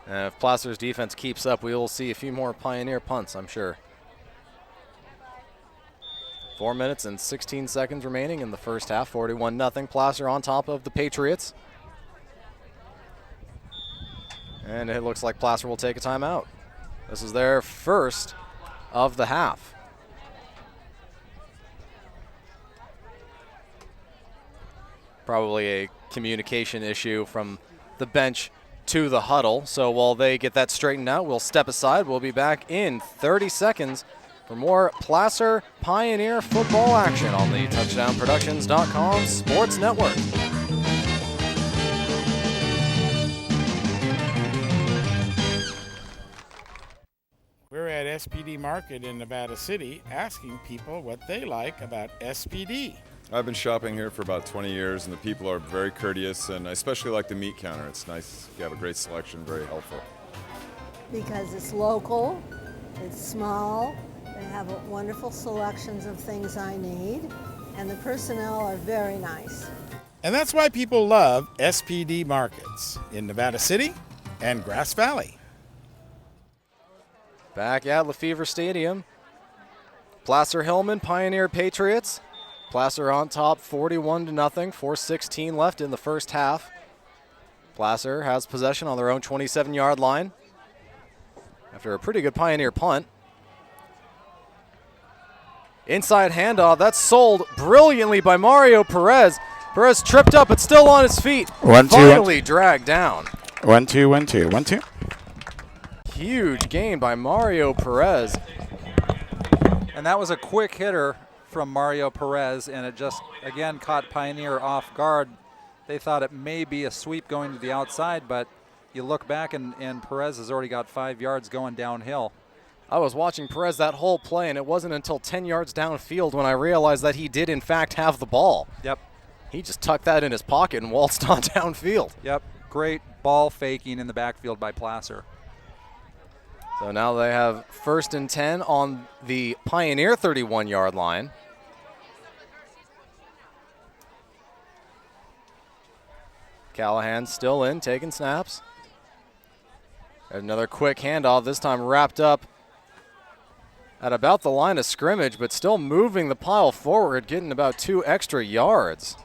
And if Placer's defense keeps up, we will see a few more Pioneer punts, I'm sure. 4 minutes and 16 seconds remaining in the first half. 41-0. Placer on top of the Patriots. And it looks like Placer will take a timeout. This is their first of the half. Probably a communication issue from the bench to the huddle. So while they get that straightened out, we'll step aside. We'll be back in 30 seconds for more Placer Pioneer football action on the TouchdownProductions.com Sports Network. We're at SPD Market in Nevada City asking people what they like about SPD. I've been shopping here for about 20 years, and the people are very courteous, and I especially like the meat counter. It's nice. You have a great selection, very helpful. Because it's local, it's small, they have wonderful selections of things I need, and the personnel are very nice. And that's why people love SPD Markets in Nevada City and Grass Valley. Back at Lefevre Stadium, Placer Hillmen, Pioneer Patriots. Placer on top 41-0, 4:16 left in the first half. Placer has possession on their own 27-yard line after a pretty good Pioneer punt. Inside handoff, that's sold brilliantly by Mario Perez. Perez tripped up but still on his feet. Finally dragged down. 1-2, 1-2, 1-2. Huge gain by Mario Perez. And that was a quick hitter from Mario Perez, and it just, again, caught Pioneer off guard. They thought it may be a sweep going to the outside, but you look back and Perez has already got 5 yards going downhill. I was watching Perez that whole play, and it wasn't until 10 yards downfield when I realized that he did, in fact, have the ball. Yep. He just tucked that in his pocket and waltzed on downfield. Yep. Great ball faking in the backfield by Placer. So now they have 1st and 10 on the Pioneer 31-yard line. Callahan still in, taking snaps. Another quick handoff, this time wrapped up at about the line of scrimmage, but still moving the pile forward, getting about 2 extra yards.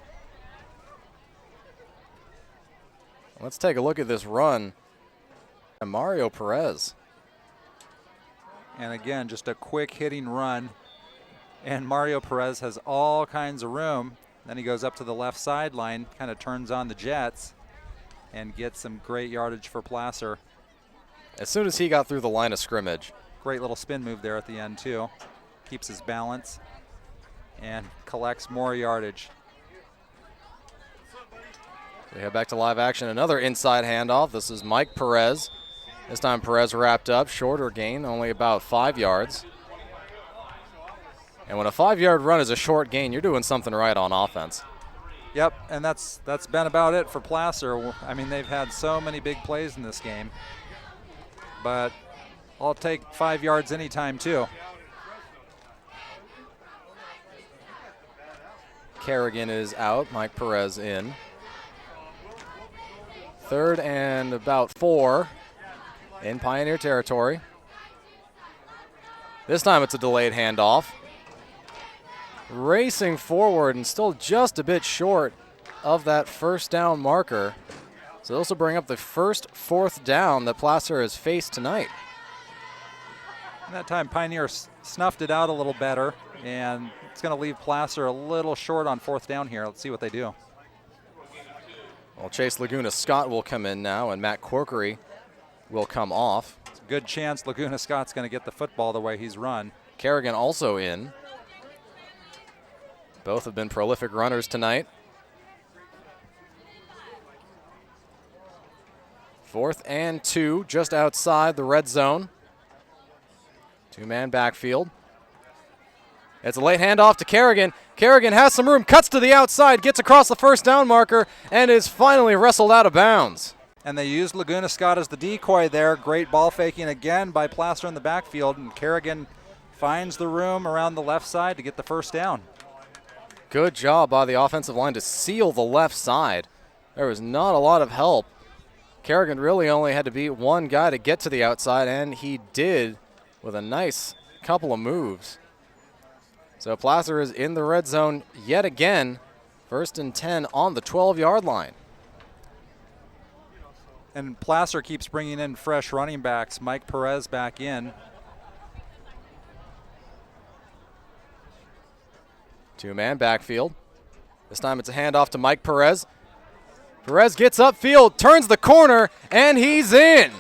Let's take a look at this run. And Mario Perez. And again, just a quick hitting run. And Mario Perez has all kinds of room. Then he goes up to the left sideline, kind of turns on the jets, and gets some great yardage for Placer. As soon as he got through the line of scrimmage. Great little spin move there at the end, too. Keeps his balance and collects more yardage. We head back to live action. Another inside handoff. This is Mike Perez. This time Perez wrapped up. Shorter gain, only about 5 yards. And when a 5-yard run is a short gain, you're doing something right on offense. Yep, and that's been about it for Placer. I mean, they've had so many big plays in this game. But I'll take 5 yards anytime, too. Kerrigan is out. Mike Perez in. 3rd and about 4 in Pioneer territory. This time it's a delayed handoff. Racing forward and still just a bit short of that 1st down marker. So this will bring up the first 4th down that Placer has faced tonight. And that time Pioneer snuffed it out a little better, and it's going to leave Placer a little short on 4th down here. Let's see what they do. Well, Chase Laguna Scott will come in now, and Matt Corkery will come off. It's a good chance Laguna Scott's going to get the football the way he's run. Kerrigan also in. Both have been prolific runners tonight. 4th and 2, just outside the red zone. 2-man backfield. It's a late handoff to Kerrigan. Kerrigan has some room, cuts to the outside, gets across the first down marker, and is finally wrestled out of bounds. And they used Laguna Scott as the decoy there. Great ball faking again by Placer in the backfield, and Kerrigan finds the room around the left side to get the first down. Good job by the offensive line to seal the left side. There was not a lot of help. Kerrigan really only had to beat one guy to get to the outside, and he did with a nice couple of moves. So Placer is in the red zone yet again. 1st and 10 on the 12-yard line. And Placer keeps bringing in fresh running backs. Mike Perez back in. 2-man backfield. This time it's a handoff to Mike Perez. Perez gets upfield, turns the corner, and he's in.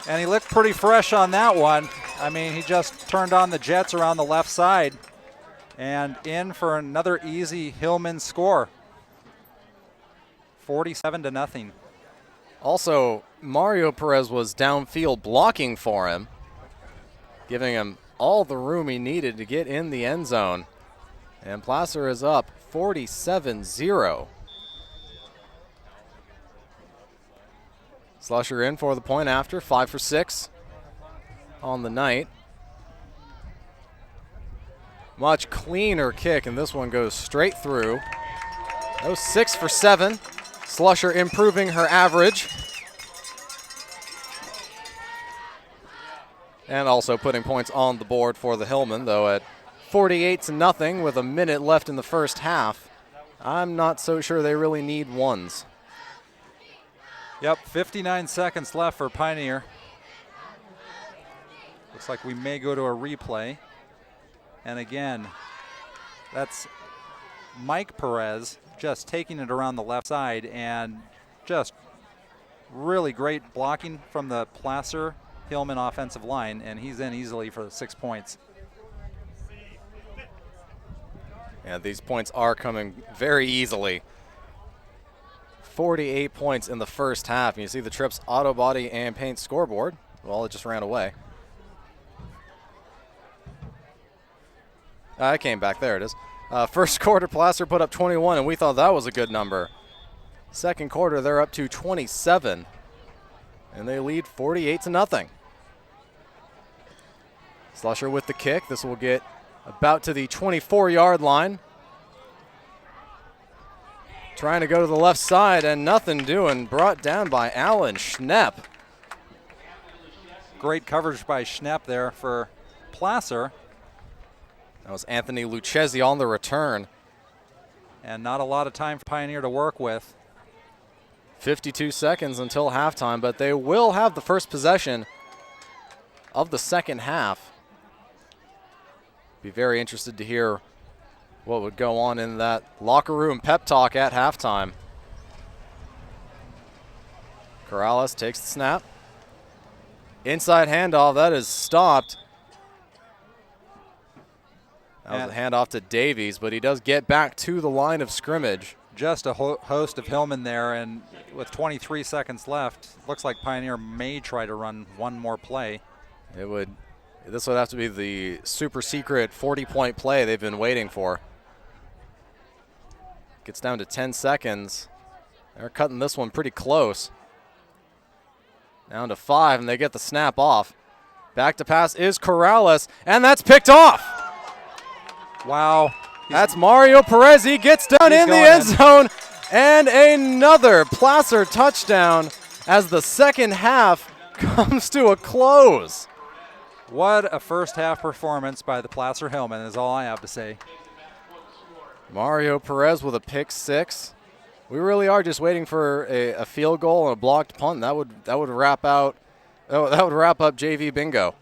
And he looked pretty fresh on that one. I mean, he just turned on the jets around the left side and in for another easy Hillmen score. 47-0. Also, Mario Perez was downfield blocking for him, giving him all the room he needed to get in the end zone. And Placer is up 47-0. Slusher in for the point after, 5 for 6 on the night. Much cleaner kick, and this one goes straight through. That was 6 for 7. Slusher improving her average. And also putting points on the board for the Hillmen, though at 48-0 with a minute left in the first half. I'm not so sure they really need ones. Yep, 59 seconds left for Pioneer. Looks like we may go to a replay. And again, that's Mike Perez just taking it around the left side, and just really great blocking from the Placer Hillmen offensive line, and he's in easily for the 6 points. Yeah, these points are coming very easily. 48 points in the first half. And you see the Trips auto body and paint scoreboard. Well, it just ran away. It came back. There it is. First quarter, Placer put up 21, and we thought that was a good number. Second quarter, they're up to 27, and they lead 48-0. Slusher with the kick. This will get about to the 24-yard line. Trying to go to the left side and nothing doing. Brought down by Alan Schnepp. Great coverage by Schnepp there for Placer. That was Anthony Lucchesi on the return. And not a lot of time for Pioneer to work with. 52 seconds until halftime, but they will have the first possession of the second half. Be very interested to hear what would go on in that locker room pep talk at halftime. Corrales takes the snap. Inside handoff, that is stopped. That was a handoff to Davies, but he does get back to the line of scrimmage. Just a host of Hillmen there, and with 23 seconds left, looks like Pioneer may try to run one more play. This would have to be the super secret 40-point play they've been waiting for. Gets down to 10 seconds. They're cutting this one pretty close. Down to 5, and they get the snap off. Back to pass is Corrales, and that's picked off. Wow. That's Mario Perez. He gets down in the end zone, and another Placer touchdown as the second half comes to a close. What a first half performance by the Placer Hillmen is all I have to say. Mario Perez with a pick 6. We really are just waiting for a field goal and a blocked punt. That would wrap up JV bingo.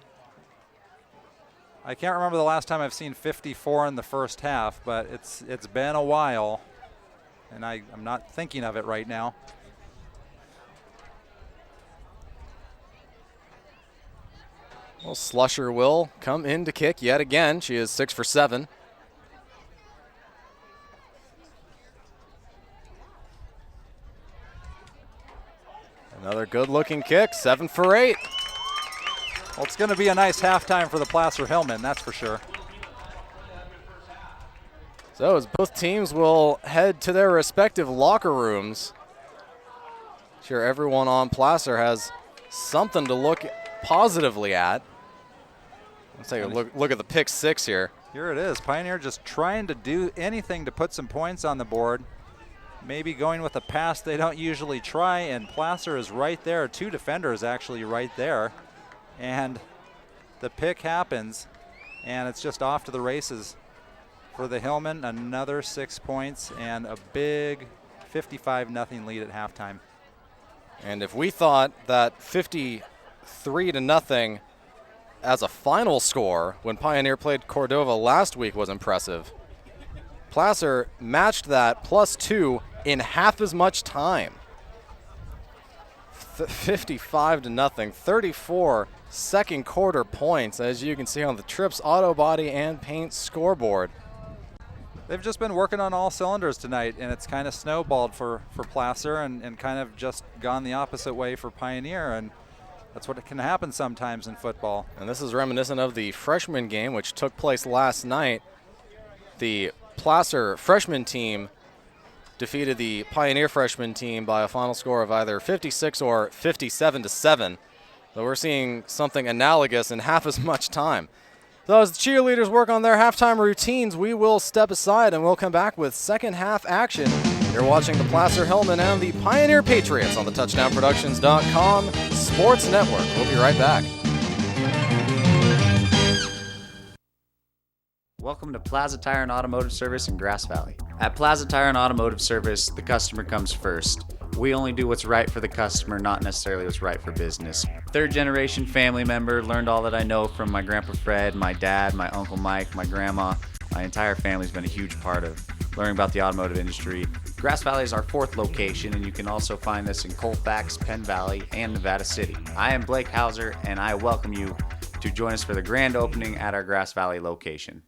I can't remember the last time I've seen 54 in the first half, but it's been a while, and I'm not thinking of it right now. Well, Slusher will come in to kick yet again. She is 6 for 7. Another good-looking kick, 7 for 8. Well, it's going to be a nice halftime for the Placer Hillmen, that's for sure. So as both teams will head to their respective locker rooms, sure everyone on Placer has something to look positively at. Let's take a look at the pick 6 here. Here it is. Pioneer just trying to do anything to put some points on the board. Maybe going with a pass they don't usually try, and Placer is right there. 2 defenders actually right there. And the pick happens, and it's just off to the races for the Hillmen. Another 6 points and a big 55-0 lead at halftime. And if we thought that 53-0 as a final score when Pioneer played Cordova last week was impressive, Placer matched that +2 in half as much time. 55-0, 34 second quarter points, as you can see on the Trips Auto Body and Paint scoreboard. They've just been working on all cylinders tonight, and it's kind of snowballed for Placer and kind of just gone the opposite way for Pioneer, and that's what can happen sometimes in football. And this is reminiscent of the freshman game, which took place last night. The Placer freshman team defeated the Pioneer freshman team by a final score of either 56 or 57-7. So we're seeing something analogous in half as much time. So as the cheerleaders work on their halftime routines, we will step aside and we'll come back with second half action. You're watching the Placer Hillmen and the Pioneer Patriots on the TouchdownProductions.com Sports Network. We'll be right back. Welcome to Plaza Tire and Automotive Service in Grass Valley. At Plaza Tire and Automotive Service, the customer comes first. We only do what's right for the customer, not necessarily what's right for business. Third generation family member, learned all that I know from my Grandpa Fred, my dad, my Uncle Mike, my grandma. My entire family's been a huge part of learning about the automotive industry. Grass Valley is our 4th location, and you can also find us in Colfax, Penn Valley, and Nevada City. I am Blake Hauser, and I welcome you to join us for the grand opening at our Grass Valley location.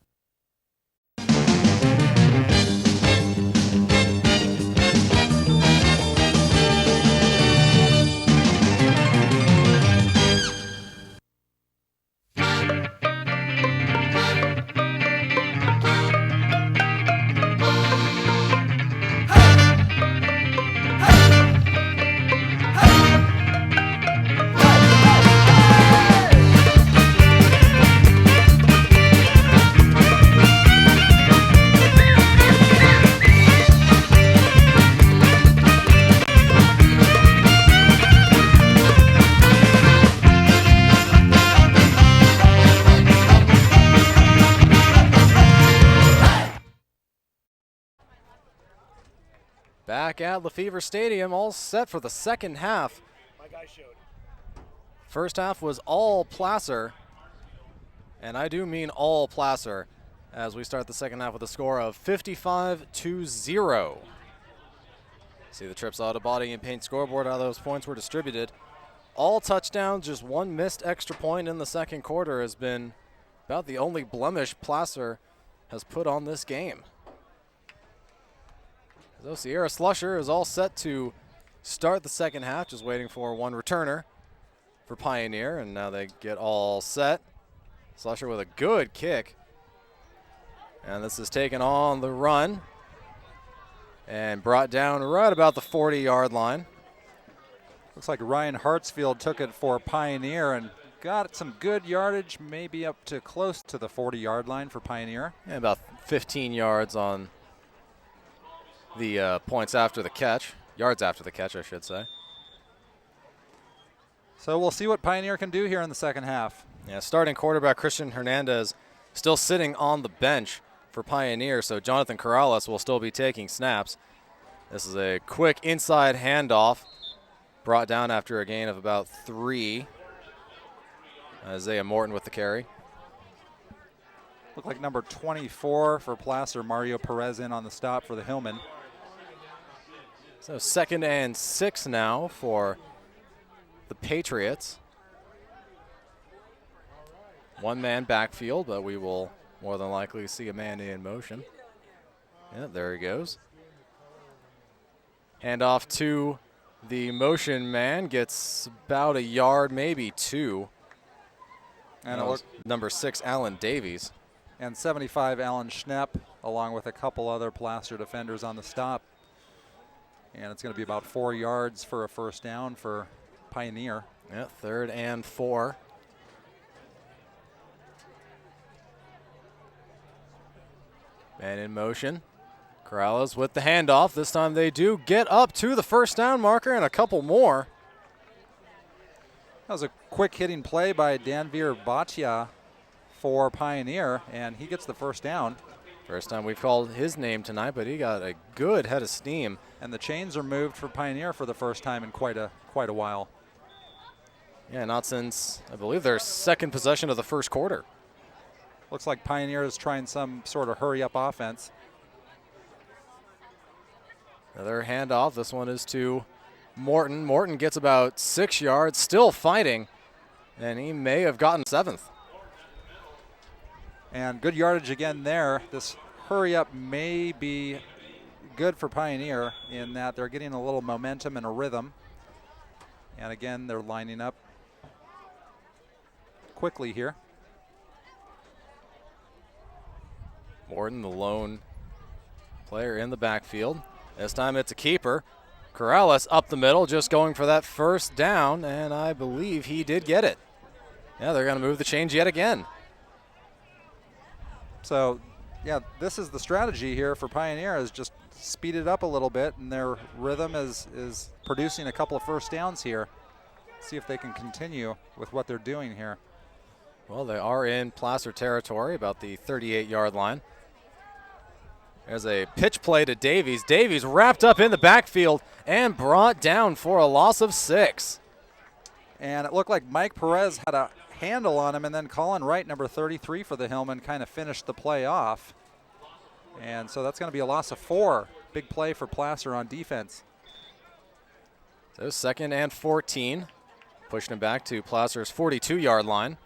Back at Lefevre Stadium, all set for the second half. My guy showed. First half was all Placer, and I do mean all Placer, as we start the second half with a score of 55-0. See the Trips Auto Body and Paint scoreboard, how those points were distributed. All touchdowns, just one missed extra point in the second quarter has been about the only blemish Placer has put on this game. So Sierra Slusher is all set to start the second half, just waiting for one returner for Pioneer, and now they get all set. Slusher with a good kick. And this is taken on the run and brought down right about the 40-yard line. Looks like Ryan Hartsfield took it for Pioneer and got some good yardage, maybe up to close to the 40-yard line for Pioneer. Yeah, about 15 yards on the points after the catch, yards after the catch, I should say. So we'll see what Pioneer can do here in the second half. Yeah, starting quarterback Christian Hernandez still sitting on the bench for Pioneer, so Jonathan Corrales will still be taking snaps. This is a quick inside handoff, brought down after a gain of about 3. Isaiah Morton with the carry. Looked like number 24 for Placer, Mario Perez, in on the stop for the Hillmen. So 2nd and 6 now for the Patriots. One-man backfield, but we will more than likely see a man in motion. Yeah, there he goes. Handoff to the motion man, gets about a yard, maybe 2. And it looked number 6, Alan Davies. And 75, Alan Schnepp, along with a couple other Placer defenders on the stop. And it's going to be about 4 yards for a first down for Pioneer. Yeah, 3rd and 4. Man in motion. Corrales with the handoff. This time they do get up to the first down marker and a couple more. That was a quick hitting play by Danvir Bhatia for Pioneer, and he gets the first down. First time we've called his name tonight, but he got a good head of steam. And the chains are moved for Pioneer for the first time in quite a while. Yeah, not since, I believe, their 2nd possession of the first quarter. Looks like Pioneer is trying some sort of hurry-up offense. Another handoff. This one is to Morton. Morton gets about 6 yards, still fighting, and he may have gotten 7th. And good yardage again there. This hurry-up may be good for Pioneer in that they're getting a little momentum and a rhythm. And again, they're lining up quickly here. Morton, the lone player in the backfield. This time it's a keeper. Corrales up the middle, just going for that first down, and I believe he did get it. Yeah, they're going to move the chains yet again. So, yeah, this is the strategy here for Pioneer, is just speed it up a little bit, and their rhythm is producing a couple of first downs here. See if they can continue with what they're doing here. Well, they are in Placer territory, about the 38-yard line. There's a pitch play to Davies. Davies wrapped up in the backfield and brought down for a loss of 6. And it looked like Mike Perez had a handle on him, and then Colin Wright, number 33 for the Hillmen, kind of finished the play off. And so that's going to be a loss of 4. Big play for Placer on defense. So 2nd and 14, pushing him back to Placer's 42-yard line.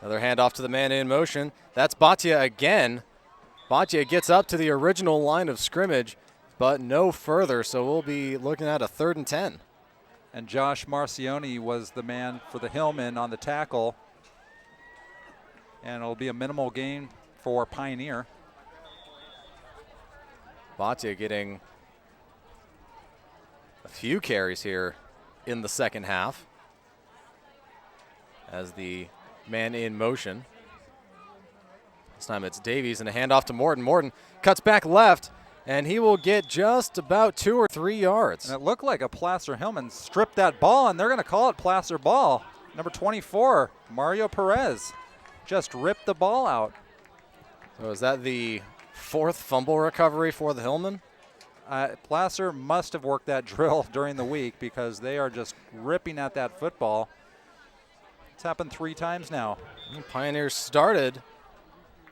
Another handoff to the man in motion. That's Bhatia again. Bhatia gets up to the original line of scrimmage, but no further, so we'll be looking at a 3rd and 10. And Josh Marcioni was the man for the Hillmen on the tackle. And it'll be a minimal gain for Pioneer. Bhatia getting a few carries here in the second half as the man in motion. This time it's Davies and a handoff to Morton. Morton cuts back left, and he will get just about 2 or 3 yards. And it looked like a Placer Hillman stripped that ball, and they're going to call it Placer ball. Number 24, Mario Perez, just ripped the ball out. So is that the 4th fumble recovery for the Hillmen? Placer must have worked that drill during the week because they are just ripping at that football. It's happened 3 times now. Pioneers started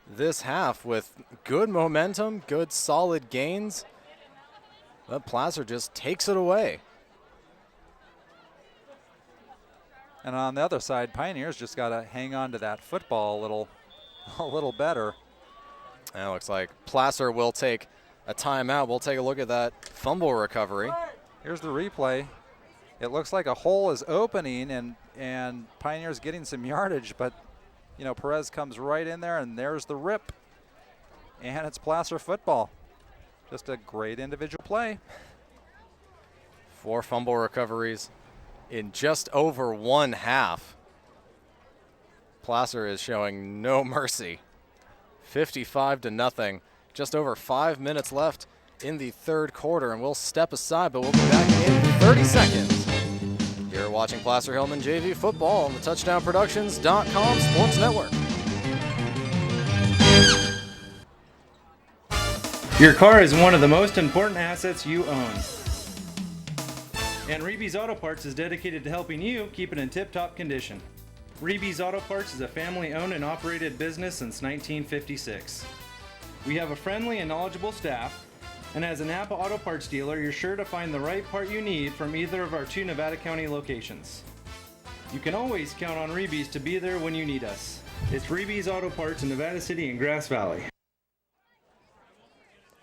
this half with good momentum, good solid gains, but Placer just takes it away. And on the other side, Pioneers just got to hang on to that football a little better. And it looks like Placer will take a timeout. We'll take a look at that fumble recovery. Here's the replay. It looks like a hole is opening, and Pioneers getting some yardage, but you know, Perez comes right in there, and there's the rip. And it's Placer football. Just a great individual play. 4 fumble recoveries in just over 1 half. Placer is showing no mercy. 55-0. Just over 5 minutes left in the 3rd quarter, and we'll step aside, but we'll be back in 30 seconds. You're watching Placer Hillman JV football on the TouchdownProductions.com Sports Network. Your car is one of the most important assets you own. And Reeby's Auto Parts is dedicated to helping you keep it in tip-top condition. Reeby's Auto Parts is a family-owned and operated business since 1956. We have a friendly and knowledgeable staff, and as a Napa Auto Parts dealer, you're sure to find the right part you need from either of our 2 Nevada County locations. You can always count on Reeby's to be there when you need us. It's Reeby's Auto Parts in Nevada City and Grass Valley.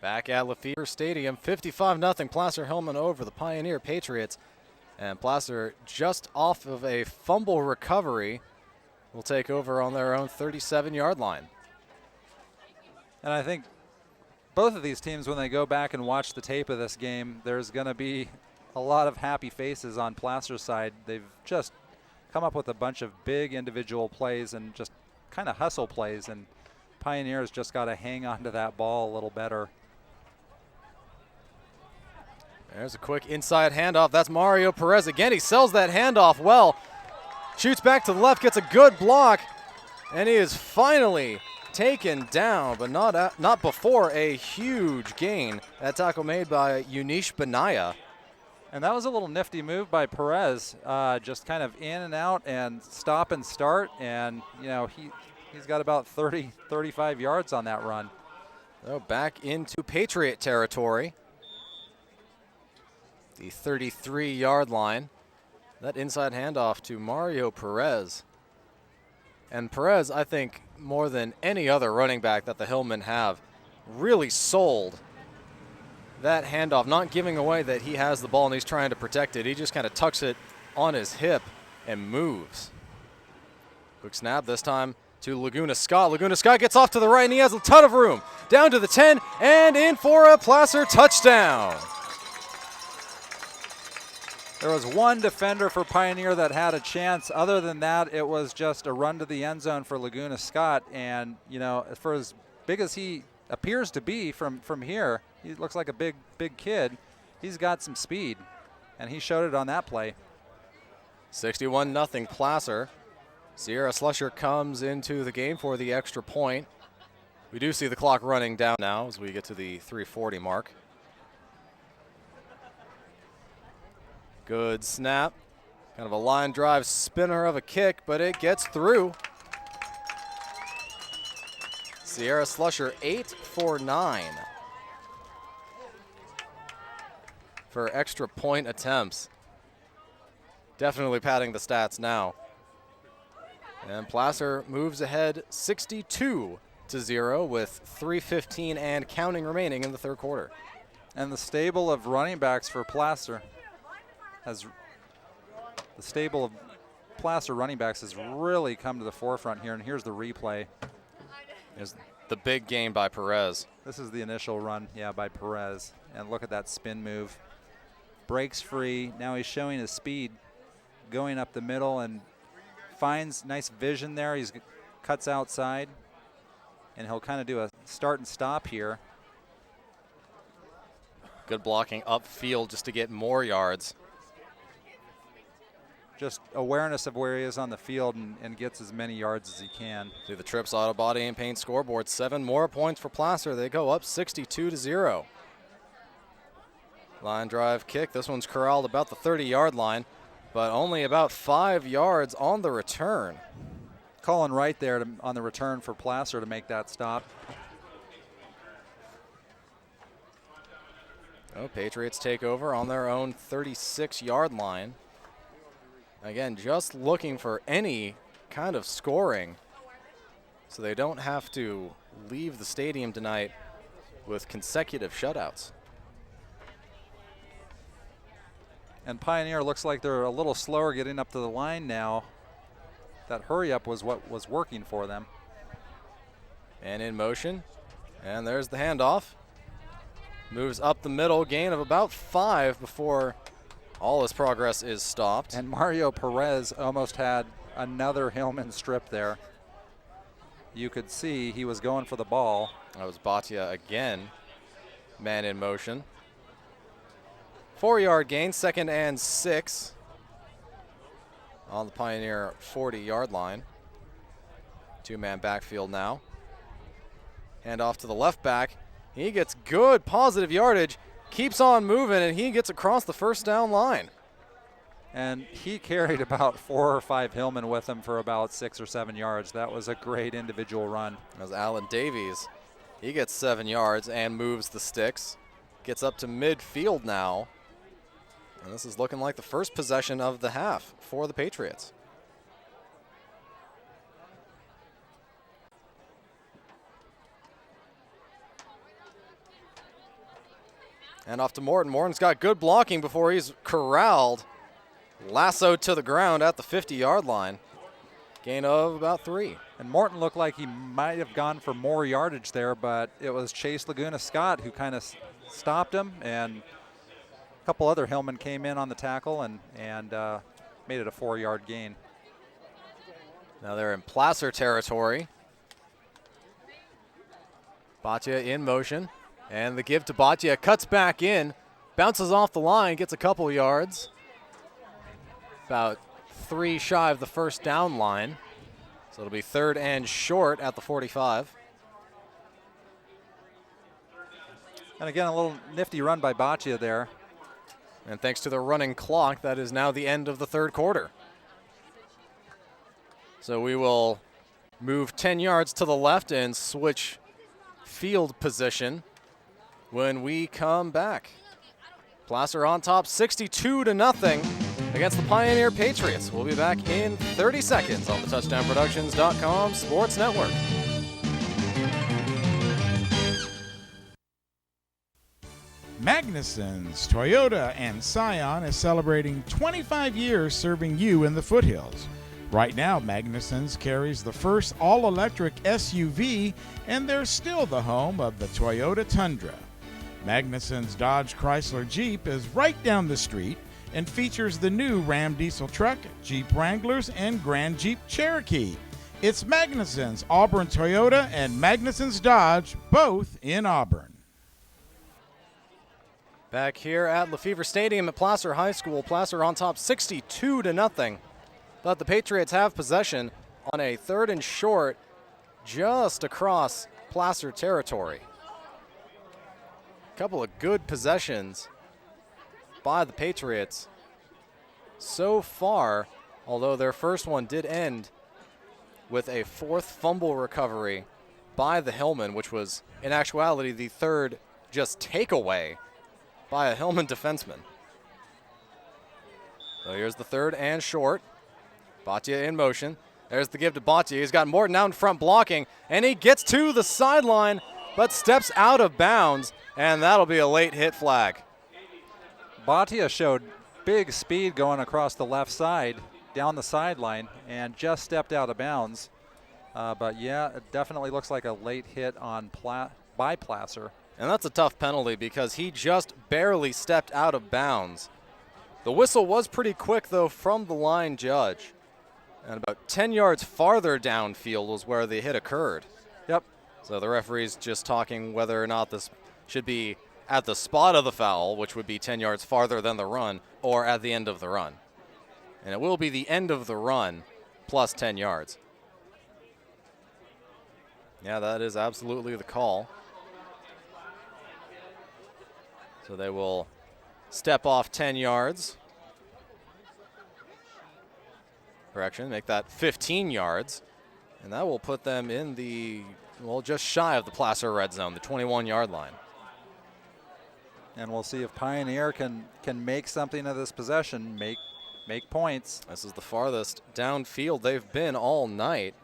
Back at Lefevre Stadium, 55-0 Placer Hillmen over the Pioneer Patriots. And Placer, just off of a fumble recovery, will take over on their own 37-yard line. And I think both of these teams, when they go back and watch the tape of this game, there's going to be a lot of happy faces on Placer's side. They've just come up with a bunch of big individual plays and just kind of hustle plays, and Pioneers just got to hang on to that ball a little better. There's a quick inside handoff. That's Mario Perez again. He sells that handoff well. Shoots back to the left, gets a good block, and he is finally taken down, but not before a huge gain. That tackle made by Unish Benaya. And that was a little nifty move by Perez, just kind of in and out and stop and start, and you know he's got about 35 yards on that run. So back into Patriot territory. The 33-yard line. That inside handoff to Mario Perez. And Perez, I think, more than any other running back that the Hillmen have, really sold that handoff, not giving away that he has the ball and he's trying to protect it. He just kind of tucks it on his hip and moves. Quick snap this time to Laguna Scott. Laguna Scott gets off to the right and he has a ton of room. Down to the 10 and in for a Placer touchdown. There was one defender for Pioneer that had a chance. Other than that, it was just a run to the end zone for Laguna Scott. And, you know, for as big as he appears to be from here, he looks like a big kid. He's got some speed, and he showed it on that play. 61-0 Placer. Sierra Slusher comes into the game for the extra point. We do see the clock running down now as we get to the 3:40 mark. Good snap. Kind of a line drive spinner of a kick, but it gets through. Sierra Slusher 8 for 9 for extra point attempts. Definitely padding the stats now. And Placer moves ahead 62-0 with 3:15 and counting remaining in the third quarter. And the stable of running backs for Placer running backs has really come to the forefront here, and here's the replay. There's the big game by Perez. This is the initial run, by Perez. And look at that spin move. Breaks free. Now he's showing his speed going up the middle and finds nice vision there. He cuts outside, and he'll kind of do a start and stop here. Good blocking upfield just to get more yards. Just awareness of where he is on the field and gets as many yards as he can. See the Trips Auto Body and Paint scoreboard. 7 more points for Placer. They go up 62-0. Line drive kick. This one's corralled about the 30-yard line, but only about 5 yards on the return. Calling right there on the return for Placer to make that stop. Oh, Patriots take over on their own 36-yard line. Again, just looking for any kind of scoring so they don't have to leave the stadium tonight with consecutive shutouts. And Pioneer looks like they're a little slower getting up to the line now. That hurry up was what was working for them. And in motion, and there's the handoff. Moves up the middle, gain of about 5 before all his progress is stopped. And Mario Perez almost had another Hillman strip there. You could see he was going for the ball. That was Batia again, man in motion. 4-yard gain, 2nd and 6 on the Pioneer 40-yard line. 2-man backfield now. Hand off to the left back. He gets good positive yardage, keeps on moving, and he gets across the first down line. And he carried about 4 or 5 Hillmen with him for about 6 or 7 yards. That was a great individual run. That was Alan Davies. He gets 7 yards and moves the sticks. Gets up to midfield now. And this is looking like the first possession of the half for the Patriots. And off to Morton. Morton's got good blocking before he's corralled. Lassoed to the ground at the 50-yard line. Gain of about 3. And Morton looked like he might have gone for more yardage there, but it was Chase Laguna Scott who kind of stopped him, and a couple other Hillmen came in on the tackle and made it a 4-yard gain. Now they're in Placer territory. Bhatia in motion, and the give to Bhatia, cuts back in, bounces off the line, gets a couple yards. About 3 shy of the first down line. So it'll be 3rd and short at the 45. And again, a little nifty run by Bhatia there. And thanks to the running clock, that is now the end of the 3rd quarter. So we will move 10 yards to the left and switch field position when we come back. Placer on top, 62-0 against the Pioneer Patriots. We'll be back in 30 seconds on the TouchdownProductions.com Sports Network. Magnuson's Toyota and Scion is celebrating 25 years serving you in the foothills. Right now, Magnuson's carries the first all-electric SUV, and they're still the home of the Toyota Tundra. Magnuson's Dodge Chrysler Jeep is right down the street and features the new Ram diesel truck, Jeep Wranglers, and Grand Jeep Cherokee. It's Magnuson's Auburn Toyota and Magnuson's Dodge, both in Auburn. Back here at Lefevre Stadium at Placer High School, Placer on top 62-0. But the Patriots have possession on a 3rd and short just across Placer territory. Couple of good possessions by the Patriots so far, although their first one did end with a 4th fumble recovery by the Hillmen, which was in actuality the 3rd just takeaway by a Hillman defenseman. So here's the 3rd and short. Bhatia in motion. There's the give to Bhatia. He's got Morton out in front blocking, and he gets to the sideline, but steps out of bounds, and that'll be a late hit flag. Bhatia showed big speed going across the left side, down the sideline, and just stepped out of bounds. But yeah, it definitely looks like a late hit on by Placer. And that's a tough penalty because he just barely stepped out of bounds. The whistle was pretty quick, though, from the line judge. And about 10 yards farther downfield was where the hit occurred. Yep. So the referee's just talking whether or not this should be at the spot of the foul, which would be 10 yards farther than the run, or at the end of the run. And it will be the end of the run plus 10 yards. Yeah, that is absolutely the call. So they will step off 10 yards. Correction, make that 15 yards. And that will put them in the, well, just shy of the Placer red zone, the 21-yard line. And we'll see if Pioneer can make something of this possession, make points. This is the farthest downfield they've been all night.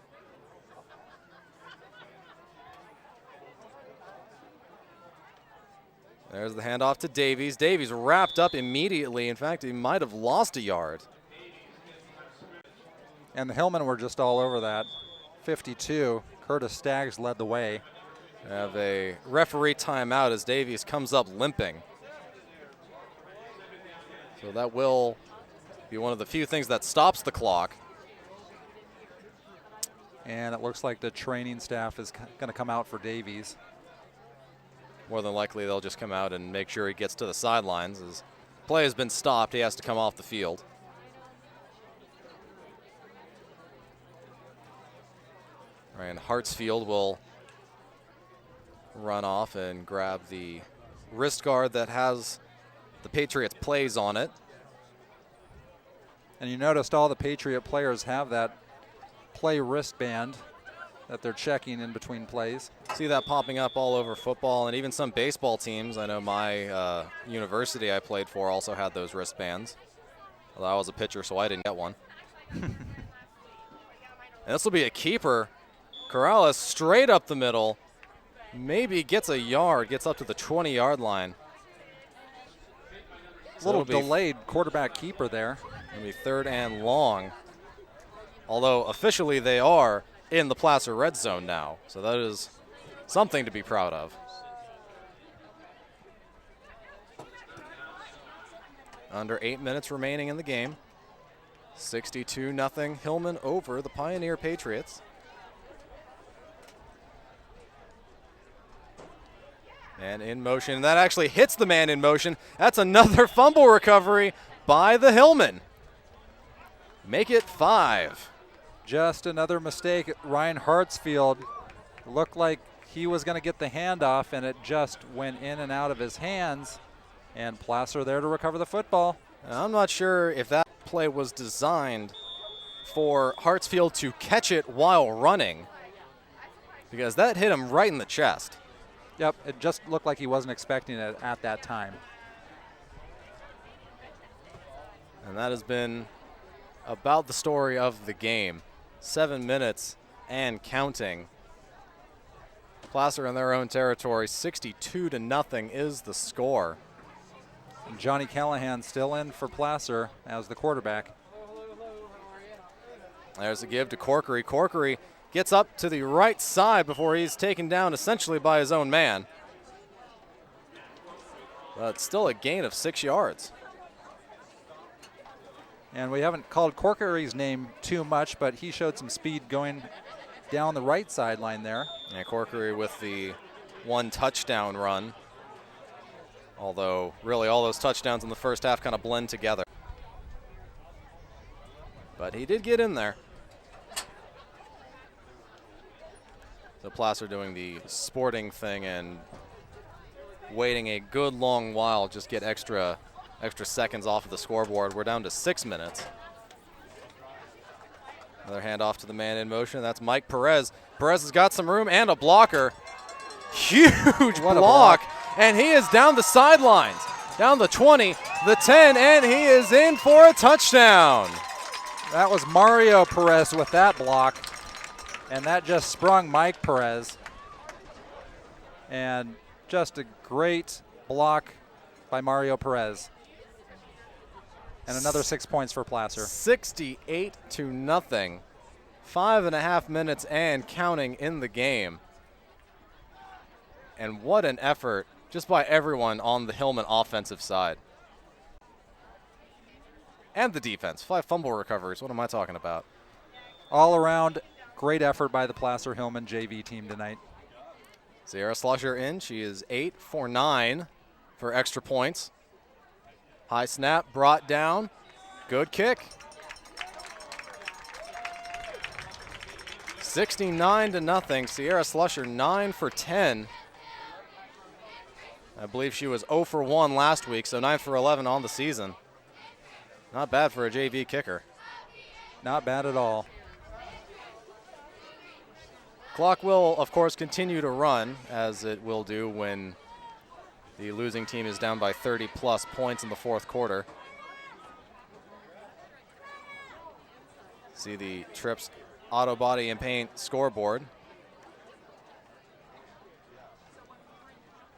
There's the handoff to Davies. Davies wrapped up immediately. In fact, he might have lost a yard. And the Hillmen were just all over that. 52, Curtis Staggs led the way. Have a referee timeout as Davies comes up limping. So that will be one of the few things that stops the clock. And it looks like the training staff is going to come out for Davies. More than likely, they'll just come out and make sure he gets to the sidelines. His play has been stopped. He has to come off the field. Ryan Hartsfield will run off and grab the wrist guard that has the Patriots plays on it. And you noticed all the Patriot players have that play wristband that they're checking in between plays. See that popping up all over football and even some baseball teams. I know my university I played for also had those wristbands. Although I was a pitcher, so I didn't get one. And this will be a keeper. Corrales straight up the middle. Maybe gets a yard, gets up to the 20-yard line. A little delayed quarterback keeper there. It'll be 3rd and long. Although officially they are in the Placer red zone now. So that is something to be proud of. Under 8 minutes remaining in the game. 62-0 Hillmen over the Pioneer Patriots. Man in motion. That actually hits the man in motion. That's another fumble recovery by the Hillmen. Make it 5. Just another mistake. Ryan Hartsfield looked like he was going to get the handoff, and it just went in and out of his hands. And Placer there to recover the football. I'm not sure if that play was designed for Hartsfield to catch it while running, because that hit him right in the chest. Yep, it just looked like he wasn't expecting it at that time. And that has been about the story of the game. 7 minutes and counting. Placer in their own territory, 62-0 is the score. And Johnny Callahan still in for Placer as the quarterback. There's a give to Corkery. Corkery gets up to the right side before he's taken down essentially by his own man. But still a gain of 6 yards. And we haven't called Corkery's name too much, but he showed some speed going down the right sideline there. Yeah, Corkery with the 1 touchdown run. Although, really, all those touchdowns in the first half kind of blend together. But he did get in there. So Placer doing the sporting thing and waiting a good long while, just get extra seconds off of the scoreboard. We're down to 6 minutes. Another handoff to the man in motion. That's Mike Perez. Perez has got some room and a blocker. Huge block. And he is down the sidelines. Down the 20, the 10, and he is in for a touchdown. That was Mario Perez with that block. And that just sprung Mike Perez. And just a great block by Mario Perez. And another 6 points for Placer. 68-0. 5.5 minutes and counting in the game. And what an effort just by everyone on the Hillmen offensive side. And the defense. 5 fumble recoveries. What am I talking about? All around, great effort by the Placer Hillmen JV team tonight. Sierra Slusher in. She is 8 for 9 for extra points. High snap, brought down. Good kick. 69-0. Sierra Slusher 9 for 10. I believe she was 0 for 1 last week, so 9 for 11 on the season. Not bad for a JV kicker. Not bad at all. Clock will, of course, continue to run, as it will do when the losing team is down by 30-plus points in the fourth quarter. See the Trips Auto Body and Paint scoreboard.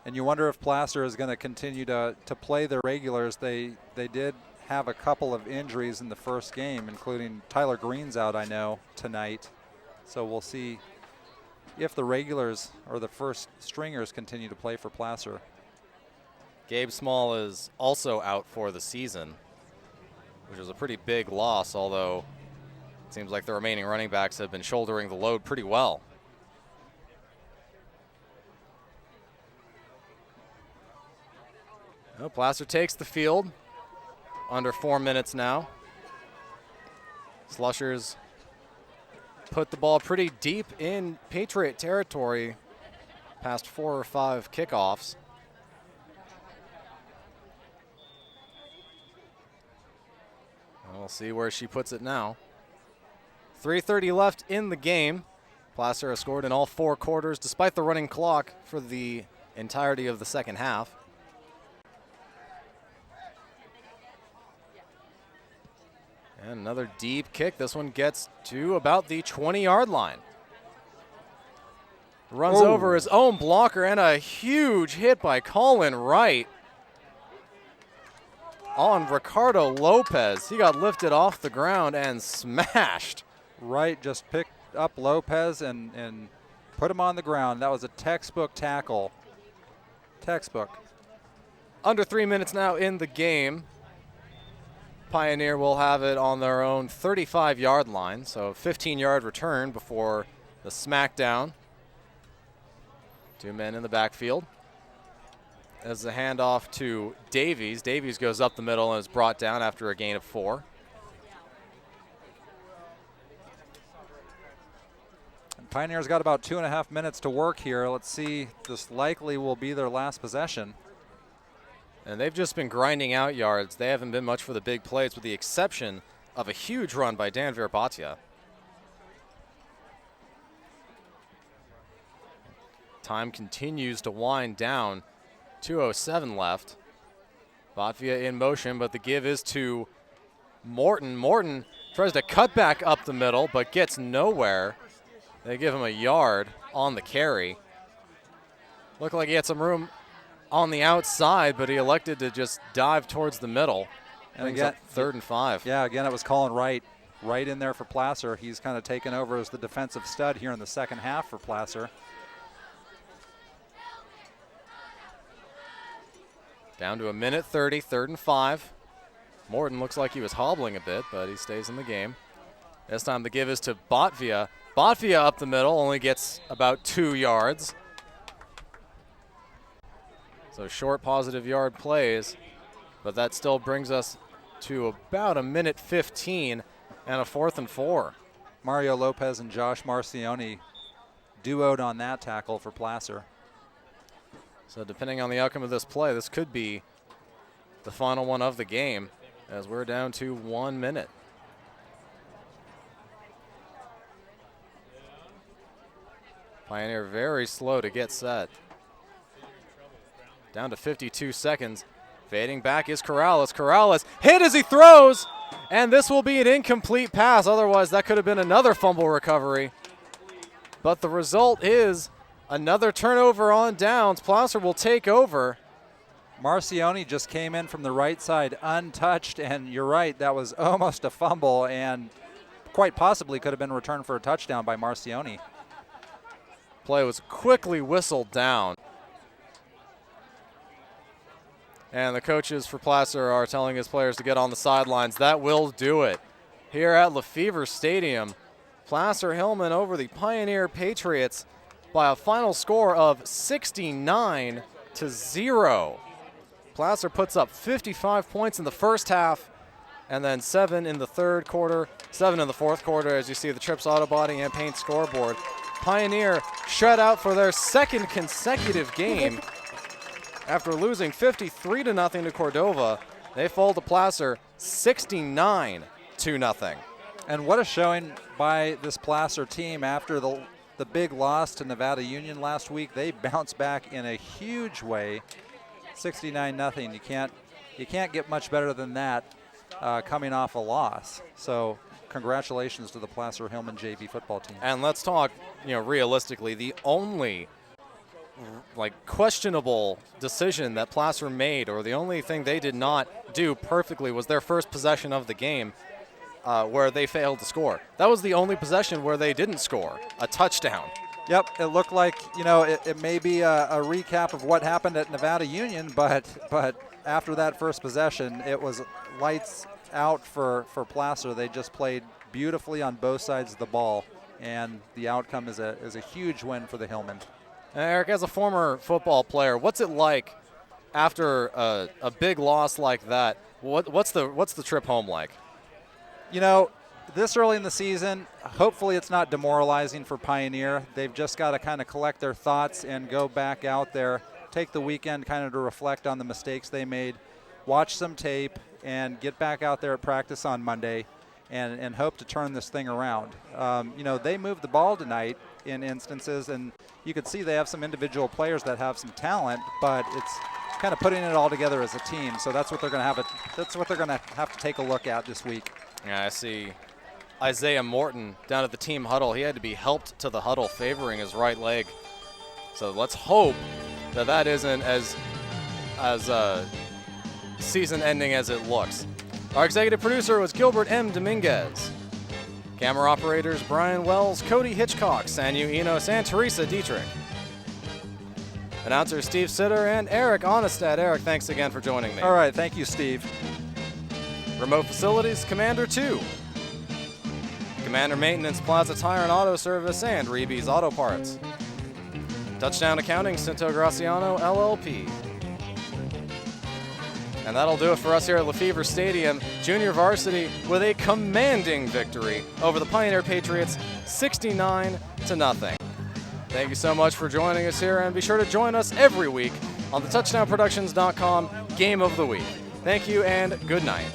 And you wonder if Placer is going to continue to play the regulars. They did have a couple of injuries in the first game, including Tyler Green's out, I know, tonight. So we'll see if the regulars or the first stringers continue to play for Placer. Gabe Small is also out for the season, which is a pretty big loss, although it seems like the remaining running backs have been shouldering the load pretty well. Oh, Placer takes the field. Under 4 minutes now. Slushers put the ball pretty deep in Patriot territory. past 4 or 5 kickoffs. We'll see where she puts it now. 3:30 left in the game. Placer has scored in all 4 quarters despite the running clock for the entirety of the second half. And another deep kick. This one gets to about the 20-yard line. Runs over his own blocker, and a huge hit by Colin Wright on Ricardo Lopez. He got lifted off the ground and smashed. Wright just picked up Lopez and put him on the ground. That was a textbook tackle. Textbook. Under 3 minutes now in the game. Pioneer will have it on their own 35-yard line, so 15-yard return before the smackdown. 2 men in the backfield. As the handoff to Davies. Davies goes up the middle and is brought down after a gain of 4. And Pioneer's got about 2.5 minutes to work here. Let's see, this likely will be their last possession. And they've just been grinding out yards. They haven't been much for the big plays, with the exception of a huge run by Dan Virabatia. Time continues to wind down. 2:07 left. Batvia in motion, but the give is to Morton. Morton tries to cut back up the middle, but gets nowhere. They give him a yard on the carry. Looked like he had some room on the outside, but he elected to just dive towards the middle. And again, 3rd and 5. Yeah, again, it was Colin Wright right in there for Placer. He's kind of taken over as the defensive stud here in the second half for Placer. Down to 1:30, 3rd and 5. Morton looks like he was hobbling a bit, but he stays in the game. This time the give is to Batvia. Batvia up the middle, only gets about 2 yards. So short positive yard plays, but that still brings us to about 1:15 and a 4th and 4. Mario Lopez and Josh Marcioni duoed on that tackle for Placer. So depending on the outcome of this play, this could be the final one of the game, as we're down to 1 minute. Pioneer very slow to get set. Down to 52 seconds. Fading back is Corrales. Corrales hit as he throws, and this will be an incomplete pass. Otherwise, that could have been another fumble recovery. But the result is another turnover on downs. Placer will take over. Marcioni just came in from the right side untouched, and you're right, that was almost a fumble and quite possibly could have been returned for a touchdown by Marcioni. Play was quickly whistled down. And the coaches for Placer are telling his players to get on the sidelines. That will do it. Here at Lefevre Stadium, Placer Hillmen over the Pioneer Patriots by a final score of 69-0. Placer puts up 55 points in the first half, and then 7 in the third quarter, 7 in the fourth quarter, as you see the Trips Auto Body and Paint scoreboard. Pioneer shut out for their second consecutive game. After losing 53-0 to Cordova, they fall to Placer 69-0. And what a showing by this Placer team after the big loss to Nevada Union last week. They bounced back in a huge way, 69-0. You can't get much better than that coming off a loss. So congratulations to the Placer Hillmen JV football team. And let's talk, realistically, the only questionable decision that Placer made, or the only thing they did not do perfectly, was their first possession of the game, where they failed to score. That was the only possession where they didn't score a touchdown. Yep, it looked like, it may be a recap of what happened at Nevada Union, but after that first possession, it was lights out for Placer. They just played beautifully on both sides of the ball, and the outcome is a huge win for the Hillmen. Eric, as a former football player, what's it like after a big loss like that? What's the trip home like? this early in the season, hopefully it's not demoralizing for Pioneer. They've just got to kind of collect their thoughts and go back out there, take the weekend kind of to reflect on the mistakes they made, watch some tape, and get back out there at practice on Monday and hope to turn this thing around. They moved the ball tonight in instances, and you could see they have some individual players that have some talent, but it's kind of putting it all together as a team. So that's what they're going to have to take a look at this week. Yeah, I see Isaiah Morton down at the team huddle. He had to be helped to the huddle, favoring his right leg. So let's hope that isn't as season-ending as it looks. Our executive producer was Gilbert M. Dominguez. Camera operators Brian Wells, Cody Hitchcock, Sanyu Enos, and Teresa Dietrich. Announcers Steve Sitter and Eric Onestad. Eric, thanks again for joining me. All right, thank you, Steve. Remote Facilities, Commander 2. Commander Maintenance, Plaza Tire and Auto Service, and Reeby's Auto Parts. Touchdown Accounting, Cinto Graciano, LLP. And that'll do it for us here at Lefevre Stadium. Junior varsity with a commanding victory over the Pioneer Patriots, 69-0. Thank you so much for joining us here, and be sure to join us every week on the TouchdownProductions.com Game of the Week. Thank you and good night.